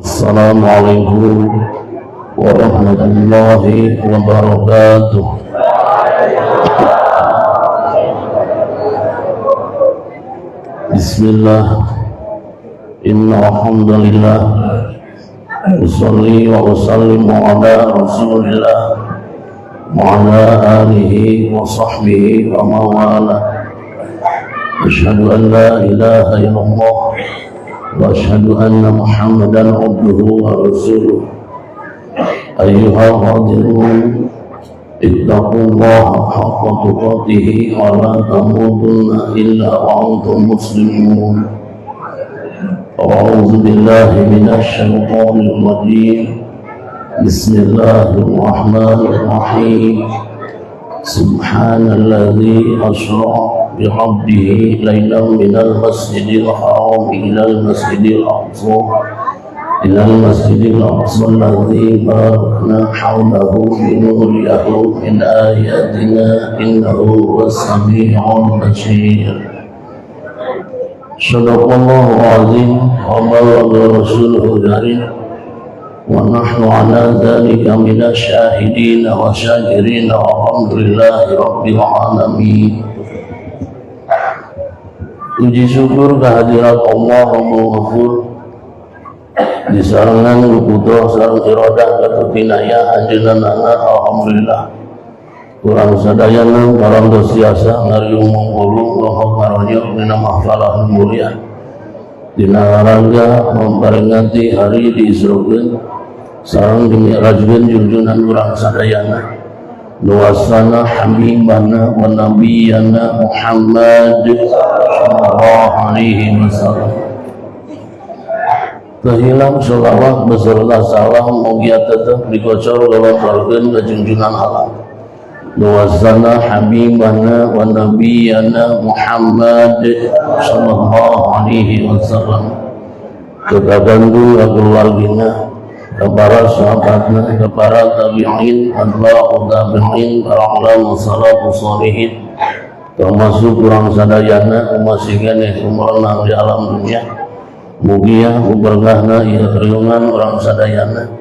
Assalamualaikum warahmatullahi wabarakatuh. Bismillah. Inna alhamdulillah usalli wa usallimu ala rasulillah wa ala alihi wa sahbihi wa mawala. Asyhadu an la ilaha illallah wa asyhadu anna Muhammadan abduhu wa rasuluh. Ayyuhal hadirun, ittaqullaha haqqa tuqatih wa la tamutunna illa wa antum muslimun. A'udzu billahi minasy syaithanir rajim. Bismillahirrahmanirrahim. Subhanalladzi asra بعبده ليلا من المسجد الحرام إلى المسجد الأقصى الذي باركنا حوله لنريه من آياتنا إنه هو السميع البصير. صدق الله العظيم وبلغ رسوله الكريم ونحن على ذلك من الشاهدين والشاكرين والحمد لله رب العالمين. Puji syukur kehadirat Allah Rabbul Ghafur di sarangan lukudoh sareng iradah katutinaya anjeunna alhamdulillah kurang sadayana kalam dosiasa ngariung mongkulu lohok karonya dina mahfalah mulia dina rangga memperingati hari diisrokeun sareng dimi'rajkeun junjunan urang sadayana luasana habibana wa nabiyana Muhammad sallallahu alaihi wasallam. Kehilang sholawat beserta salam mugia tetap dikocor lolongkeun ka junjungan alam. Luasana habibana wa nabiyana Muhammad sallallahu alaihi wasallam. Kekagandu keluargina, kepada sahabatnya, kepada tabi'in, atba'u tabi'in, para ulama salafus shalihin, termasuk kurang sadayana umasigane umurna di alam dunia. Mugia berkahna ieu riungan urang sadayana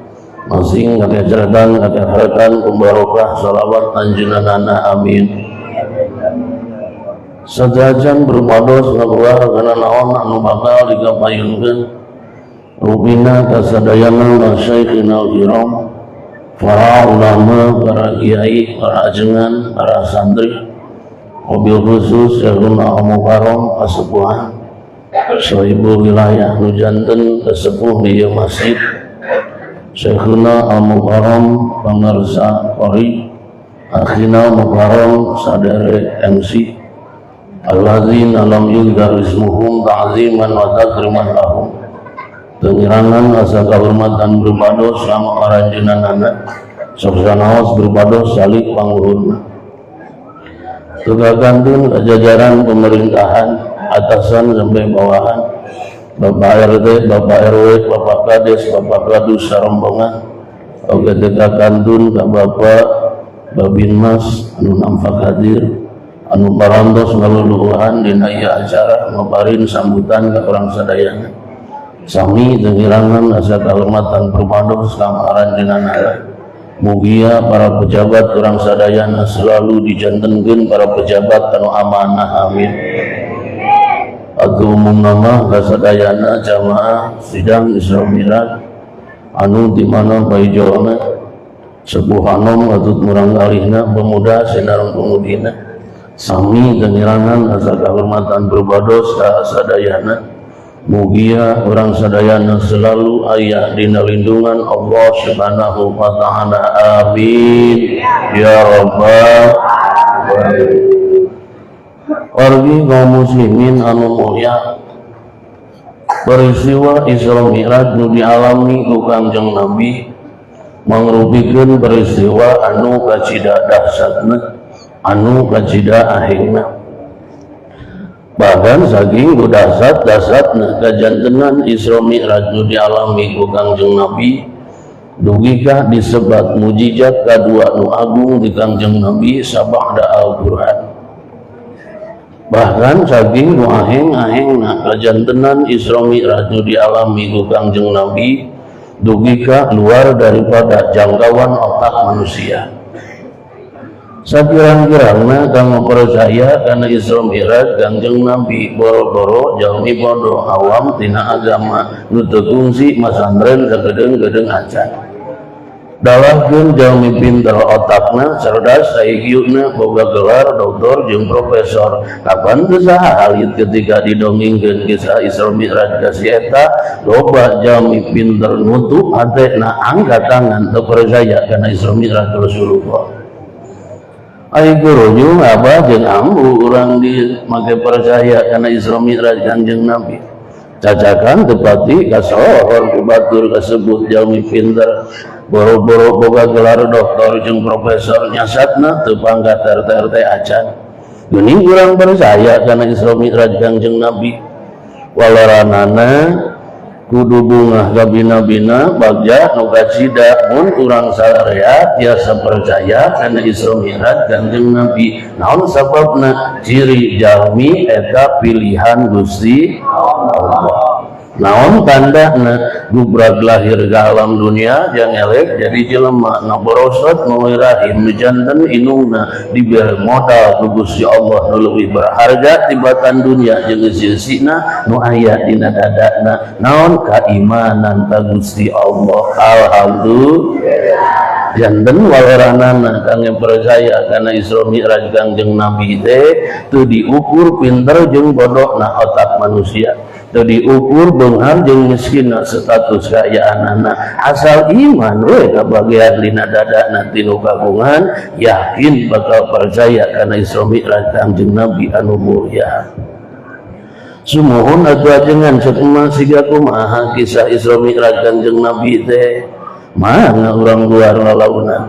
masing kakek cerdan kakek harekan barokah salawat anjeunna amin. Sajajan berpados ngaluar kana naon anu bakal dikapayunkeun rubina kasadayana masyaikhina al-kiram, para ulama, para kiai, para ajengan, para santri, mobil khusus Syekhuna Al-Mukarram kasepuhan sahibul wilayah nu janten kasepuh di masjid Syekhuna Al-Mukarram pangarsa qori akhina Mukarram sadere MC alladzina lam yuzkar ismuhum ta'ziman wa takriman lahum. Pengirangan asa kehormatan berpados sama aranjeunana saksanaos berpados salik pangluhurna. Tugagantung jajaran pemerintahan atasan sampai bawahan, Bapak RT, Bapak RW, Bapak Kades, Bapak Kadus sarombongan, oge tegakantun ka Bapak Babinmas anu nampak hadir, anu parantos ngaluluhuhan dina ieu acara maparin sambutan ka urang sadayana. Sami tengirangan asa kehormatan berpados kang aranjeunana. Mugia para pejabat urang sadayana selalu dijantenkeun para pejabat anu amanah amin. Atuh umum nama kasadayana jamaah sidang Isra Mi'raj anu di mana paijona sepuh anom atut murang kalihna pemuda sinareng pemudina. Sami tengirangan asa kehormatan berpados ka sadayana. Mugia orang sadayana selalu aya dina lindungan Allah Subhanahu wa ta'ala amin ya rabbal alamin. Wargi kaum muslimin anu mulia, peristiwa Isra Mi'raj nu dialami ku Kangjeng Nabi mangrupikeun peristiwa anu kacida dahsyatna, anu kacida ahingna. Bahkan saking dahsyat-dahsyatna kajantenan Isra Mi'raj nu dialami ku Kangjeng Nabi dugikah disebat mujizat kadua nu agung di Kangjeng Nabi sabada Al-Qur'an. Bahkan saking nu aheng-ahengna kajantenan Isra Mi'raj nu dialami ku Kangjeng Nabi dugi ka luar daripada jangkauan otak manusia. Sakirang-kirangna kamu percaya karena Isra Mi'raj Kangjeng Nabi boro-boro jalmi bodoh awam tina agama nu teu kungsi masandren sagedeung-gedeung acan. Dalahkeun jalmi pinter otakna cerdas IQ-na boga gelar doktor jeung profesor. Kapan teu saha halit ketika didongengkeun kisah Isra Mi'raj ka si eta loba jalmi pinter nutup hatena angkat tangan teu percaya kana Isra Mi'raj Rasulullah. Ai gurunya apa jeung ambu urang di make percaya karena Isra Mi'raj Kanjeng Nabi. Cacakan tepati kasohor ku batur kasebut jalmi pinter boro-boro boga gelar doktor jeung profesor nyasatna teu pangkat RT acan. Geuning urang percaya karena Isra Mi'raj Kanjeng Nabi. Walaranana kudu bungah ka bina-bina bagja nu kacida mun urang salarea tiasa percaya kana Isra Mi'raj Kanjeng Nabi. Naon sababna? Ciri jalmi eta pilihan Gusti Allah. Naon tandana? Gubrag lahir ka alam dunia jang elek jadi jelema nu borosot nu rahim nu janten inungna dibere modal ku Gusti Allah nu leuwih berharga tibatan dunia jeung sisina nu aya dina dadana. Naon? Keimanan ka Gusti Allah. Alhamdulillah. Janten walaranana kang percaya kana Isra Mi'raj Kanjeng Nabi teh teu diukur pinter jeung bodohna otak manusia, teu diukur beunghar jeung miskinna status kaayaanana. Asal iman we kabagian dina dadana tinu kagungan yakin bakal percaya kana Isra Mi'raj Kanjeng Nabi anu mulia. Sumuhun atuh ajengan sakumaha siga kumaha kisah Isra Mi'raj Kanjeng Nabi teh. Mana orang luar lalaunan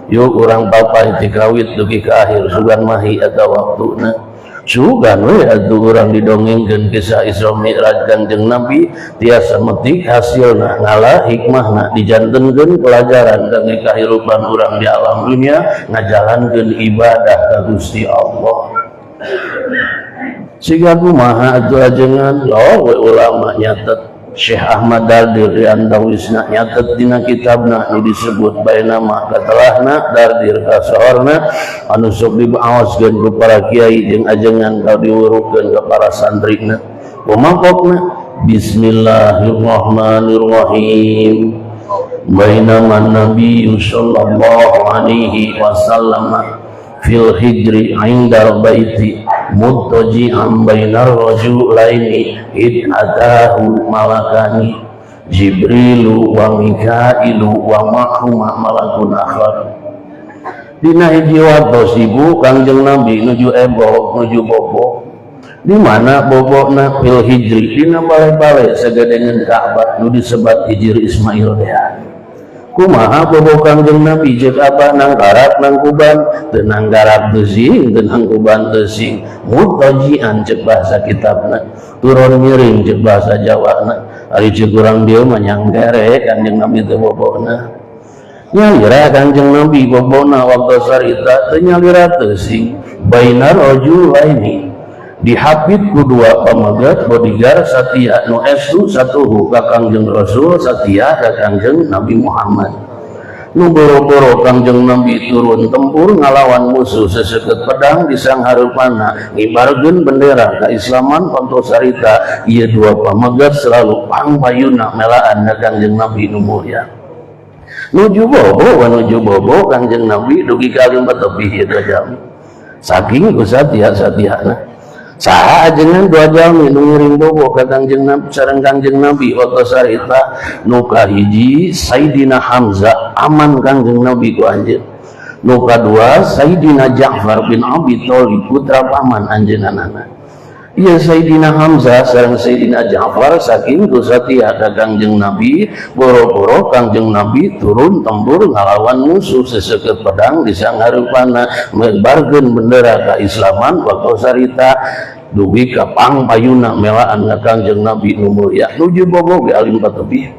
yuk orang papai tikawit dugi ke akhir sugan mahi atau waktuna sugan we atuh orang didongengkeun kisah Isra Mi'raj Kanjeng Nabi tiasa metik hasilna ngalah hikmahna dijantenkeun pelajaran kangge kahirupan urang di alam dunia ngajalankeun ibadah ka Gusti Allah. Siga kumaha atuh ajengan lo we ulama nyatet Syekh Ahmad Dardir di antawisna nyatet dina kitabna nu disebut bae nama katelahna Dardir kasohorna anu sok dibaoskeun ku para kiai jeung ajengan ka diwurukeun ka para santrina. Pamangkotna Bismillahirrahmanirrahim. Bainama Nabi sallallahu alaihi wasallam fil hijri indal baiti muttaji'an bainar rajulaini id atahu malakani Jibrilu wa Mikailu wa ma'huma malakun akhar. Dina hiji waktu sibu Kanjeng Nabi nuju ebok nuju bobo. Di mana bobokna fil hijri dina balai-balai sagadengan Ka'bah nu disebat hijri Ismail teh. Kumaha bobo Kanjeng Nabi jeung apa nang karak nang kuban tenang karak teuing tenang kuban teuing mutajian cek bahasa kitabna turun miring cek bahasa Jawana ari ceuk urang dieu mah nyangkere Kanjeng Nabi teh bobona nyalira Kanjeng Nabi bobona waktu sarita teu nyalira teuing bainar rajulaini dihapit ku dua pamagat bodyguard satia nu estu satuhu ka Kangjeng Rasul satia ka Kangjeng Nabi Muhammad nu boro-boro Kangjeng Nabi turun tempur ngalawan musuh seseukeut pedang di sanghareupanna ngibarkeun bendera kaislaman pantos sarita ieu dua pamagat selalu pangpayuna melaan ka Kangjeng Nabi nu mulia nuju bobo Kangjeng Nabi dugi ka 5 tebih ieu jam saking ku satia-satiana saha ajengan 2 jalmi nu ngiring bobo ka Kangjeng Nabi sareng Kangjeng Nabi waktu sarita nu kahiji Sayyidina Hamzah aman Kangjeng Nabi ku anjeun nu kadua Sayyidina Ja'far bin Abi Thalib putra paman anjeunana ieu Sayyidina Hamzah sareng Sayyidina Ja'far saking ku satia ka Kangjeng Nabi boro-boro Kangjeng Nabi turun tempur ngalawan musuh seseukeut pedang di sanghareupanna mebarkeun bendera kaislaman waktu sarita dugi ka pangpayuna melaan ka Kangjeng Nabi nu mulia nuju bobo ge alim patebih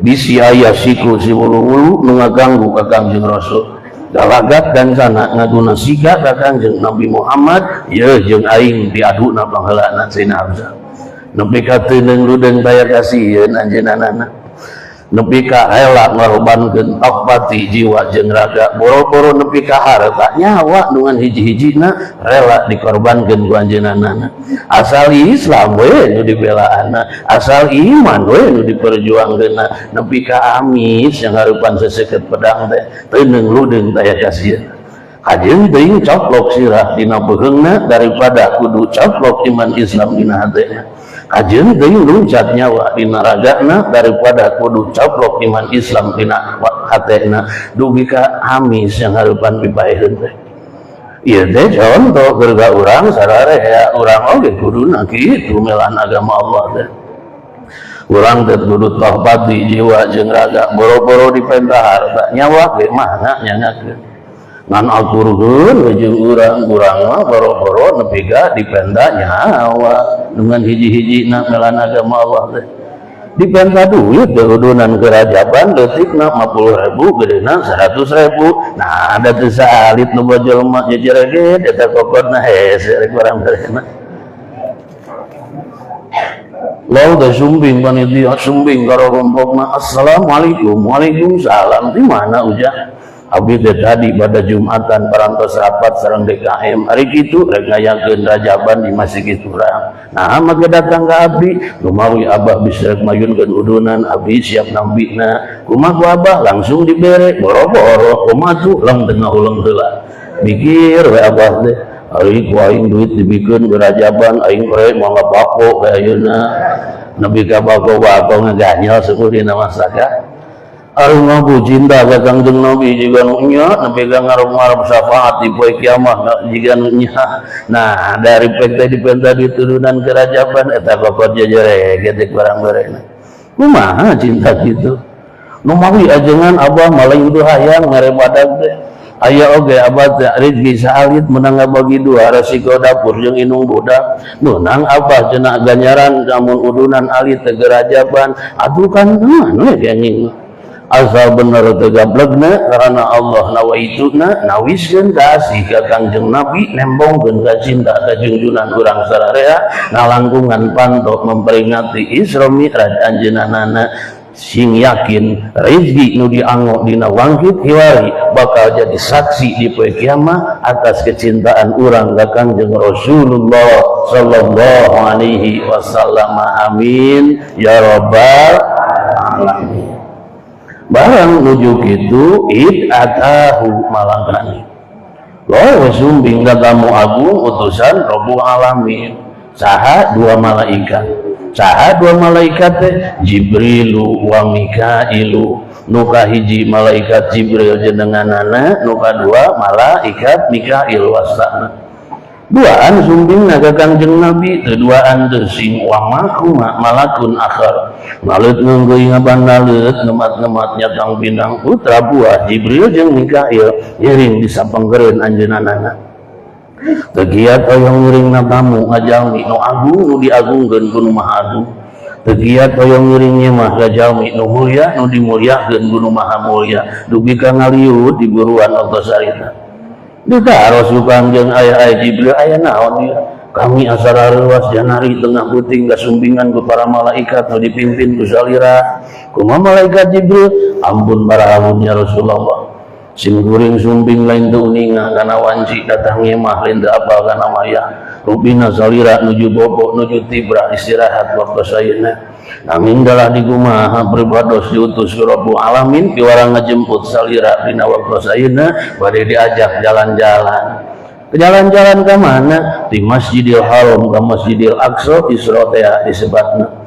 bisi aya siku si wulu-wulu nu ngaganggu ka Kangjeng Rasul galagat dan sana ngaduna siga ka Kangjeng Nabi Muhammad ye jeung aing diaduna pangheulana Sayyidina Hamzah nepi ka teu neung ludeng taya kasieun anjeunana nepi ka rela ngorbankeun tokpati jiwa jeung raga, boro-boro nepi ka harta nyawa dengan hiji-hijina rela dikorbankeun ku anjeunana. Asal Islam we nu dibelaana, asal iman we nu diperjuangkeunna, nepi ka amis yang hareupan seseukeut pedang teh teuneng ludeung taya kasieun. Kajeun teuing coplok sirah dina beheungna daripada kudu coplok iman Islam dina hatena. Kajeun teuing luncat nyawa dina ragana daripada kudu coplok iman Islam dina hatena dugi ka amis yang hareupan pipaeheun teh. Ieu teh contoh geurga urang sarareha urang oge kuduna kitu melan agama Allah teh. Urang teh kudu tohpati jiwa jeung raga, boro-boro dipentah harta nyawa ge mana nyanyakeun. Ngan akurkeun jeung urang mah boro-boro nepi ka dipenta nyawa dengan hiji-hijina melan agama Allah teh. Dipenta duit teh udunan kerajaban leutikna 50.000 gedena 100.000. Nah ada teu saalit nu jelema jejereget eta kokotna hese rek urang beurena. Lalu teh sumbing panitia sumbing karo rompokna assalamualaikum. Waalaikumsalam. Di mana ujang? Abdi teh tadi pada Jumatan parantos rapat sareng DKM hari kitu rek ngayakeun rajaban di masjid urang. Nah make datang ka abdi lumawi abah bisa rek mayunkeun udunan abdi siap nambina kumaha ku abah langsung dibere boro-boro kumaha tuh lang tengah ulang heula mikir we abah teh ari ku aing duit dibikeun rajaban aing rek mangga bako ka ayeuna nepi ka bako-bako ngaganyel suku dina masaka. Arum ngabu cinta ka Kangjeng Nabi jiga nu nya nepi ka ngarep-ngarep syafaat di poe kiamat jiga nu nya. Nah dari pek teh dipenta diturunan kerajaban eta kokot jejere getek barang barena. Kumaha cinta kitu? Nu mawi ajengan abah malaing teu hayang ngare badag teh. Aya oge abah teh rezeki saalit menang bagi dua resiko dapur jeung inung budak. Menang abah cenah ganjaran lamun udunan alit teh kerajaban atuh kan naon we genging. Asal bener tegablegna karena Allah nawaituna nawiskeun kasih ka Kangjeng Nabi nembongkeun ka cinta ka junjunan urang sararea nalangkungan pantok memperingati Isra Mi'raj anjeunana sing yakin rezeki nu dianggo dina wangkit hiwari bakal jadi saksi di poe kiamat atas kecintaan urang ka Kangjeng Rasulullah sallallahu alaihi wasallam. Amin ya rabbal alamin. Barang nuju kitu id atahu malangkani loe sumbing ka tamu agung utusan Rabbul Alamin. Saha dua malaikat teh Jibrilu wa Mikailu. Nu kahiji malaikat Jibril jenenganana, nu kadua malaikat Mikail wasana. Duaan sumbing naga Kangjeng Nabi, duaan desing wa makuma malakun akhar. Malut ngeunggeui ngabandaleut ngemat-ngemat nyatang bintang putra buah Jibril jeung Mikail ngiring disapengkereun anjeunana. Tegiat hoyong ngiringna tamu ngajalmi nu agung nu diagungkeun ku nu maha agung. Tegiat hoyong ngiringnya mah ngajalmi nu mulya nu dimulyakeun ku nu maha mulya. Dugi ka ngaliut di buruan Antasarita. Ditaros ku Kangjeng aya Jibril aya naon ieu? Kami asara leuwas janari tengah puting kasumbingan ku para malaikat nu dipimpin ku salira. Kumaha malaikat Jibril? Ampun barahamun ya Rasulullah. Sing guring sumbing lain teu uninga kana wanci datang mah lain teu apal kana maya. Rupina salira nuju bobo nuju tibra istirahat waktu sayeuna. Nanging dalah dikumaha pribados diutus ku Rabbul Alamin piwara ngajemput salira dina waktu sayeuna bade diajak jalan-jalan. Ke jalan-jalan ke mana? Di Masjidil Haram ke Masjidil Aqsa Isra teh disebatna.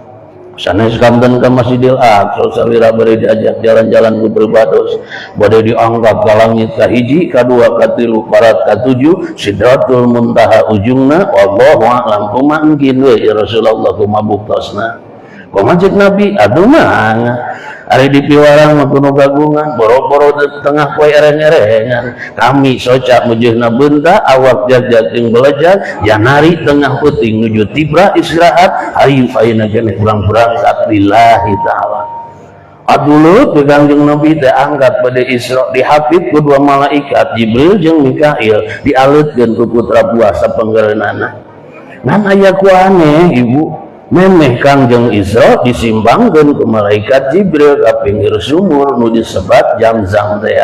Sanes kanten ke Masjidil Aqsa salira bade diajak jalan-jalan ku pribados bade diangkat ka langit ka hiji, kadua, katilu, parat, katujuh, Sidratul Muntaha ujungna wallahu a'lam. Kumaha engkin we ya Rasulullah kumaha buktosna. Kumaha cek Nabi aduh mah ari di piwarang mah kuno gagungan boro-boro tengah poe ereng-erengan kami soca mujehna beunta awak jag-jag jeung belejag janari tengah peuting nuju tibra istirahat hayu ayeuna keneh urang berangkat lillahi taala. Adulut ke Kangjeng Nabi teh angkat pada Isra dihapit ku dua malaikat Jibril jeung Mikail dialeutkeun ku putra buah sapenggereunana. Nan aya ku aneh ibu memeh Kangjeng Isra disimbangkeun ku malaikat Jibril ka pinggir sumur nu disebat Zamzam teh.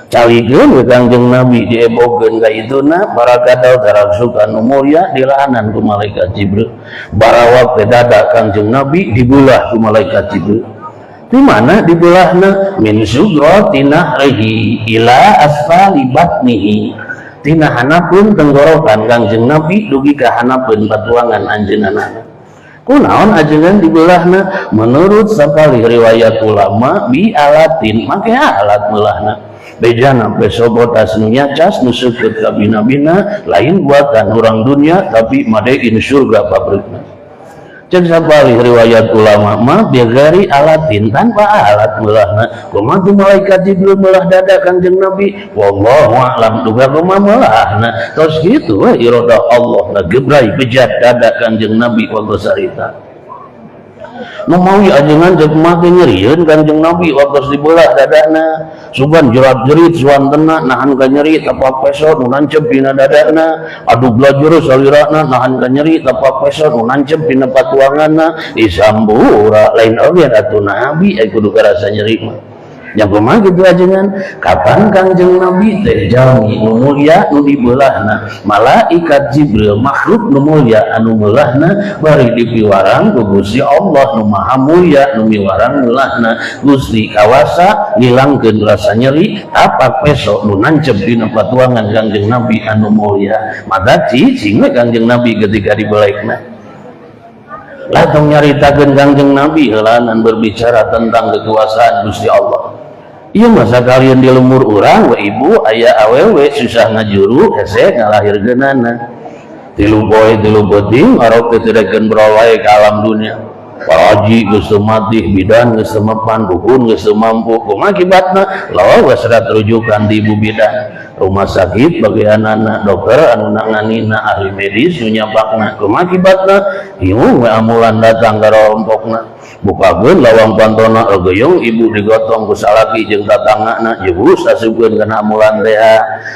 Calikeun Kangjeng Nabi diebogeun ka ituna para kadal darasukan nu mulya dilahanan ku malaikat Jibril. Barawak teh dada Kangjeng Nabi dibelah ku malaikat Jibril. Di mana dibelahna min sudratina rehi ila asfali batnihi. Tina hanapeun tenggorokan Kangjeng Nabi dugi ka hanapeun batuangan anjeunna. Kunaon ajengan dibelahna menurut sapali riwayat ulama bi alatin make alat belahna bejana pesobotas nu nyacas nu seukeut ka bina-bina lain buatan orang dunia tapi made in surga pabrikna. Cek sapali riwayat ulama mah biagari alatin tanpa alat belahna kumaha tu malaikat Jibril melah dada Kangjeng Nabi wallahu a'lam duga kumaha melahna tos kitu we iroda Allah ngagebrai bejat dada Kangjeng Nabi waktu sarita nu mawi ajengan cek mah nyerieun Kangjeng Nabi waktu dibelah dadana sugan jerat-jerit suantena nahan ka nyeri tapak peso nu nancep dina dadana adu blajur salirana nahan ka nyeri tapak peso nu nancep dina patuanganna isambura lain oge atuh Nabi kudu karasa nyeri mah yang kumaha kitu ajengan kapan Kangjeng Nabi teh jalmi nu mulya nu dibelahna malaikat Jibril makhluk nu mulya anu meulahna bari dipiwarang ku Gusti Allah nu maha mulya nu miwarang meulahna Gusti kawasa ngilangkeun rasa nyeri tapak peso nu nancep dina patuangan Kangjeng Nabi anu mulya maka cicing we Kangjeng Nabi ketika dibelekna. Latong nyaritakeun Kangjeng Nabi heulanan berbicara tentang kekuasaan Gusti Allah. Iya masa kalian di lemur urang we ibu aya awewe susah ngajuru hese ngalahirkeunana. Tilu poe tilu beuting arok teh tedekeun beroleh ka alam dunia. Para haji geus teu mati, bidan geus teu mapan, dukun geus teu mampu. Kumaha akibatna? Lawas serat rujukan di ibu bidan. Rumah sakit bagianana dokter anu nanganina ahli medis nu nyabakna. Kumaha akibatna? Hiung we amulan datang ka rompokna. Bukakeun lawang pantona geuyeung ibu digotong ku salaki jeung tatanggana jebus asupkeun kana amulan teh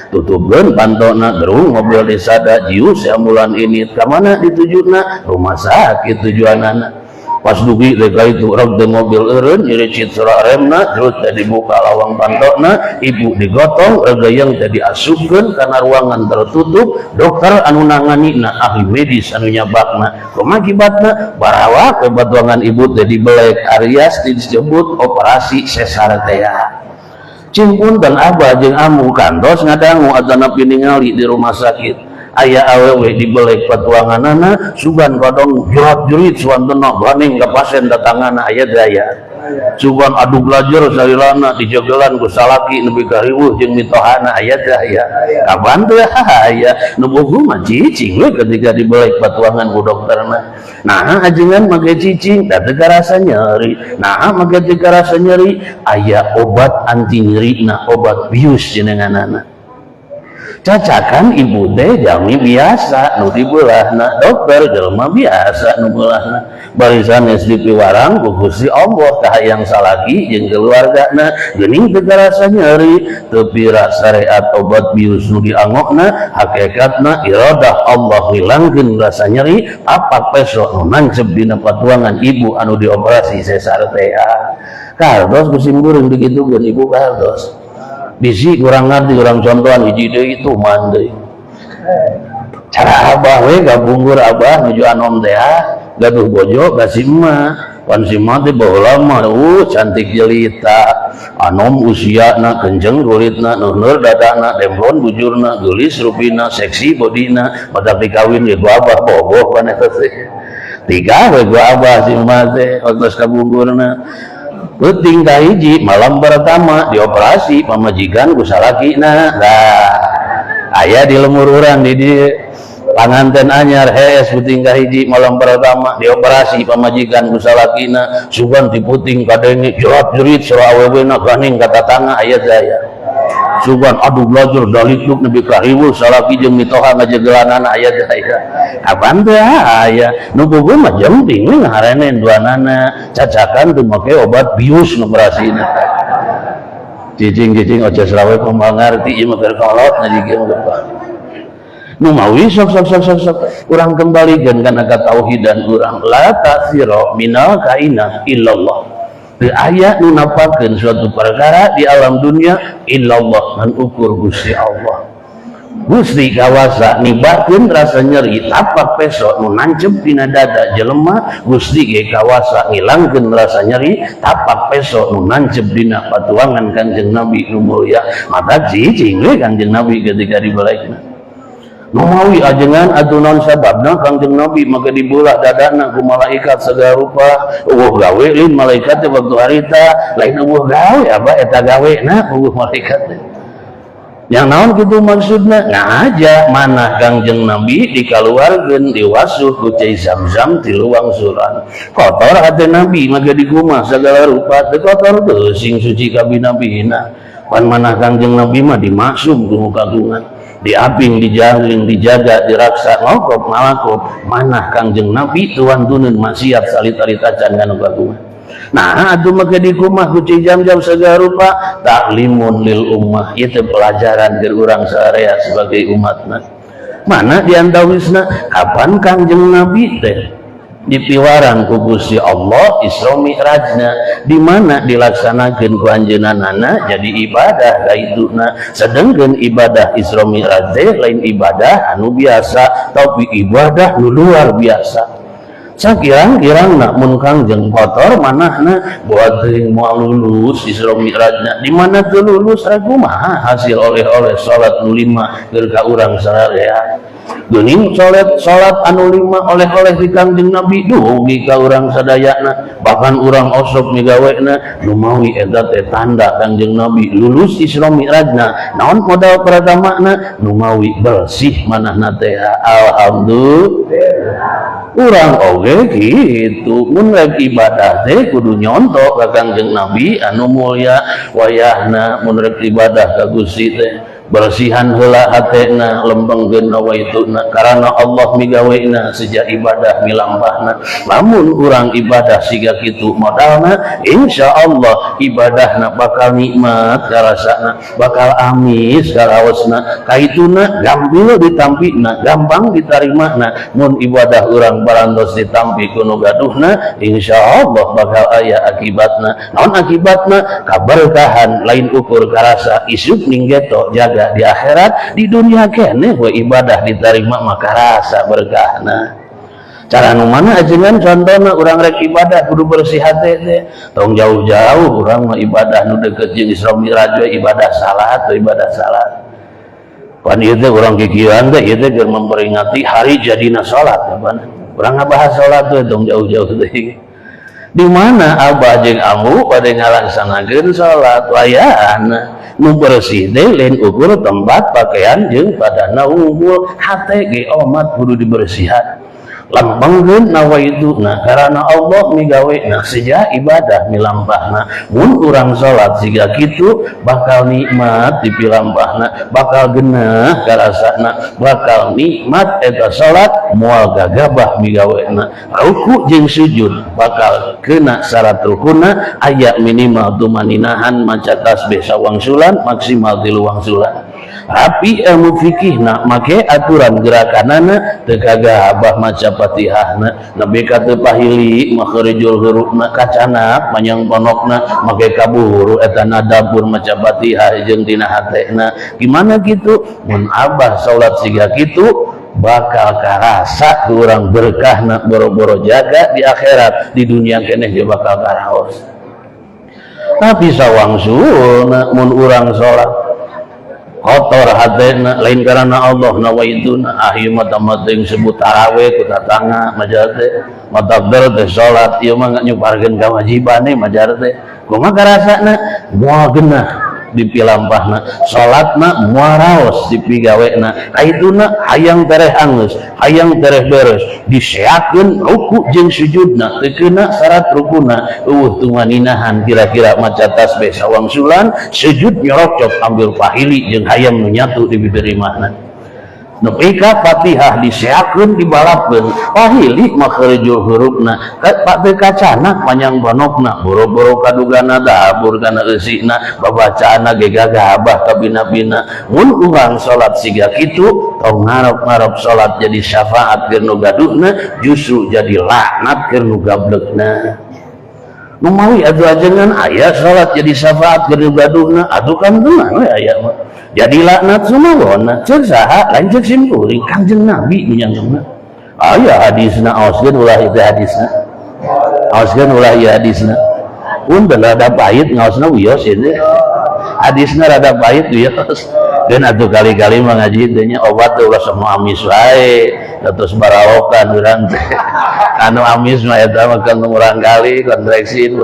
tutupkeun pantona gerung mobil desada jius amulan ini ka mana ditujuna rumah sakit tujuanana pas dugi leka itu rog de mobil eureun nyiricit sora remna terus teh dibuka lawang pantona ibu digotong geuyeung teh diasupkeun kana ruangan tertutup dokter anu nanganina ahli medis anu nyabakna kumaha akibatna barawak ke batuangan ibu teh dibelek Arias disebut operasi sesar teh cimpun dan abah jeung amu kantos ngadangu adana piningali di rumah sakit aya awewe dibelek patuanganana sugan kodong jerat-jerit suantena baning ka pasien datangana aya daya sugan adu belajar salirana dijogelan ku salaki nepi ka riweuh jeung mitohana aya daya kapan teh aya nu bogu mah cicing we ketika dibelek patuangan ku dokterna nah ajengan make cicing da teu karasa nyeri nah make teu karasa nyeri aya obat anti nyerina obat bius jenenganana cacakan ibu teh jami biasa nu dibelahna dokter jelema biasa nu beulahna barisan geus dipiwarang ku Gusti Allah ka hayang salaki jeung keluargana geuning teu karasa nyeri teu pira syariat obat bius nu diangokna hakikatna iradah Allah hilangkeun rasa nyeri apak peso nu nancep dina patuangan ibu anu dioperasi sesar teh kardos kusimbureun digitukeun ibu kardos bisi kurang ngerti kurang contohan hiji deui itu mandei cara abah we gabunggur abah nuju anom teh gaduh bojo ka si emak pan si emak teh baheula mah cantik jelita anom usiana kenjeng kulitna neueur dadana demplon bujurna geulis rupina seksi bodina badak dikawin ge ku abah bogoh kana teh tiga we ku abah si emak teh waktu kabunggurna penting hiji malam pertama dioperasi pamajikan ku salakina lah aya di lemur urang di panganten anyar hees penting hiji malam pertama dioperasi pamajikan ku salakina sugan diputing kadenge jerat-jerit sora awewena ganing ka tatangga aya daya sugan adu belajar dalituk nepi ka riweuh salaki jeung mitoha ngajegelanana aya daya kapan teh aya nu bogo mah jemping we ngaharenen duanana cacakan teu make obat bius nu berasina cicing-cicing oce selawe kumaha ngarti ieu mah keur kolot ngajikeun numawi sok urang kembalikan kana ka tauhidan urang la ta'sira minal kainat illallah teu aya nu napakeun suatu perkara di alam dunia illallah ngan ukur Gusti Allah. Gusti kawasa nibakeun rasa nyeri tapak peso nu nancep dina dada jelema, Gusti ge kawasa ngilangkeun rasa nyeri tapak peso nu nancep dina patuangan Kanjeng Nabi nu mulya. Maka cicing we Kanjeng Nabi ketika dibalaikna numawi ajengan atunan sababna Kanjeng Nabi maka dibulah dadana ku malaikat segala rupa. Gawe lain malaikat teh waktu harita lain gawe apa eta gawe na malaikat teh yang naon kitu maksudna ngaja manah Kanjeng Nabi dikaluarkeun diwasuh ku cai Zam-Zam ti luang suran kotor hate Nabi maka dikumah segala rupa teu kotor teu sing suci ka binabina pan manah Kanjeng Nabi mah dimaksum ku kagungan diaping, dijaring, dijaga, diraksa, ngokop, ngalakop manah Kanjeng Nabi tuan tunun maksiat salit-alit acan kana kagungan. Nah atuh maka dikumah ku cai Zam-Zam segala rupa taklimun lil ummah ieu teh pelajaran ke urang saarea sebagai umatna. Mana diantawisna kapan Kanjeng Nabi teh dipiwaran ku Gusti Allah Isra Mi'rajna di mana dilaksanakeun ku anjeunanana jadi ibadah kaituna sedengkeun ibadah Isra Mi'raj teh lain ibadah anu biasa tapi ibadah nu luar biasa. Sakirang-kirangna mun Kangjeng kotor manahna buat teuing moal lulus Isra Mi'rajna di mana teu lulus kumaha hasil oleh-oleh salat nu 5 keur ka urang sararea. Geuning salat anu 5 oleh-oleh di Kangjeng Nabi dugi ka urang sadayana bahkan urang osok migawena numawi eta teh tanda Kangjeng Nabi lulus Isra Mi'rajna. Naon modal pratamana numawi bersih manahna teh alhamdulillah. Urang oge gitu mun rek ibadah teh kudu nyontok ka Kangjeng Nabi anu mulya wayahna mun rek ibadah ka Gusti teh bersihan heula hatena lembengkeun nawaituna karana Allah migawena sejak ibadah milambahna. Lamun urang ibadah siga kitu modalna insyaallah ibadahna bakal nikmat karasana bakal amis karaosna kaituna gampil ditampina gampang ditarimana. Mun ibadah urang barantos ditampi ku nu gaduhna insyaallah bakal aya akibatna. Naon akibatna? Kaberkahan lain ukur karasa isuk ning geto jaga di akhirat di dunia kene we ibadah diterima maka rasa berkahna. Cara nu mana ajengan contohna urang rek ibadah kudu bersih hate teh tong jauh-jauh urang mah ibadah nu deukeut jeung Isra Mi'raj ibadah salat atau ibadah salat. Pan ieu teh urang kikieuan teh ieu teh keur memperingati hari jadina salat pan. Urang ngabahas salat teh tong jauh-jauh teh. Di mana abah jeung ambu pada ngalaksanakeun salat wayahna nu bersih teh lain ukur tempat pakaian jeung padana unggul hate ge omat kudu dibersihan lambangkeun nawaituna karana Allah migawena sejak ibadah milampahna. Mun urang salat siga kitu bakal nikmat dipilampahna bakal geunah karasana bakal nikmat eta salat moal gagabah migawena. Ruku jeung sujud bakal kena syarat rukunna aya minimal tumaninahan maca tasbih sawangsulan maksimal 3 wangsulan. Tapi ilmu fikihna make aturan gerakanana teu kagabah maca Fatihahna nepi ka teu pahili makhrijul hurufna kacanap manyang ponokna make kaburu eta nadabur maca Fatihah jeung dina hatena. Gimana gitu mun abah salat siga kitu bakal karasa urang berkahna boro-boro jaga di akhirat di dunia keneh ge bakal karaos. Tapi sawangsulna mun urang salat kotor hatena lain karena Allah nawaituna ahyu mata mating sebut tarawih ku tatangga majar teh matakbir teh salat ieu mah nyuparkeun kawajibane majar teh kumaha karasana moal geunah dipilampahna salatna moal raos dipigawena kaituna hayang tereh angeus hayang tereh beres diseakeun ruku jeung sujudna teu keuna syarat rukuna tumaninahan kira-kira maca tasbih sawangsulan sujud nyorocok ambil pahili jeung hayam nu nyatu di bibir imahna. nepika Fatihah diseakeun dibalapkeun pahili makharijul hurufna pak teu kacana panjang bonokna boro-boro kadugana dahur kana eusina babacaanna ge gagah abah ka bina-bina mun urang salat siga kitu tong ngarep-ngarep salat jadi syafaat keur nu gaduhna justru jadi laknat keur nu gablegna nu mawi atuh ajengan aya salat jadi syafaat keur nu gaduhna atuh kan tenang we aya mah jadi laknat sumawona cek saha lain cek simkuring Kanjeng Nabi menyangkeunna aya hadisna aoskeun ulah itu hadisna aoskeun ulah ieu hadisna punten rada pahit ngaosna wios ini hadisna rada pahit wios dan atuh kali-kali mengaji teh nya obat teh ulah semua amis wae terus baraokan urang teh anu amis mah eta mah kan urang kali kontraksin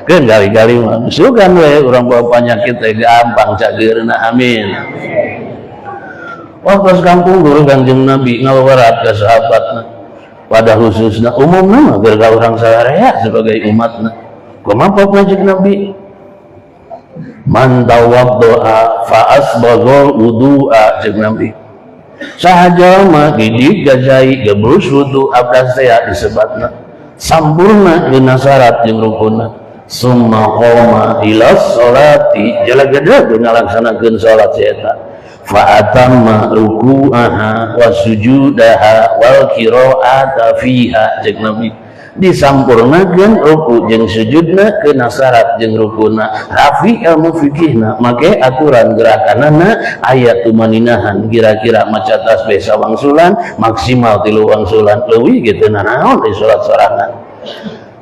keun kali-kali mah sugan we urang bawa penyakit teh gampang cageurna amin. Waktu kampung guru Kanjeng Nabi ngawarat ke sahabatna pada khususna umumna mah keur ka urang sararea sebagai umatna kumaha pokna jeung Nabi man tawaddoa fa asbaghal wudu'a jeung Nabi sahaja mah didik gajai gebrus wudu abdas teh disebatna sampurna dina syarat jeung rukunna summa qoma ila sholati jalagada ngalaksanakeun salat eta fa atamma ruku'aha wa sujudaha wal qira'ata fiha jeung Nabi disampurnakeun ruku jeung sujudna keuna syarat jeung rukuna rafi ilmu fikihna make aturan gerakanana aya tumaninahan kira-kira maca tasbih sawangsulan maksimal 3 wangsulan leuwih kitu naon di salat sorangan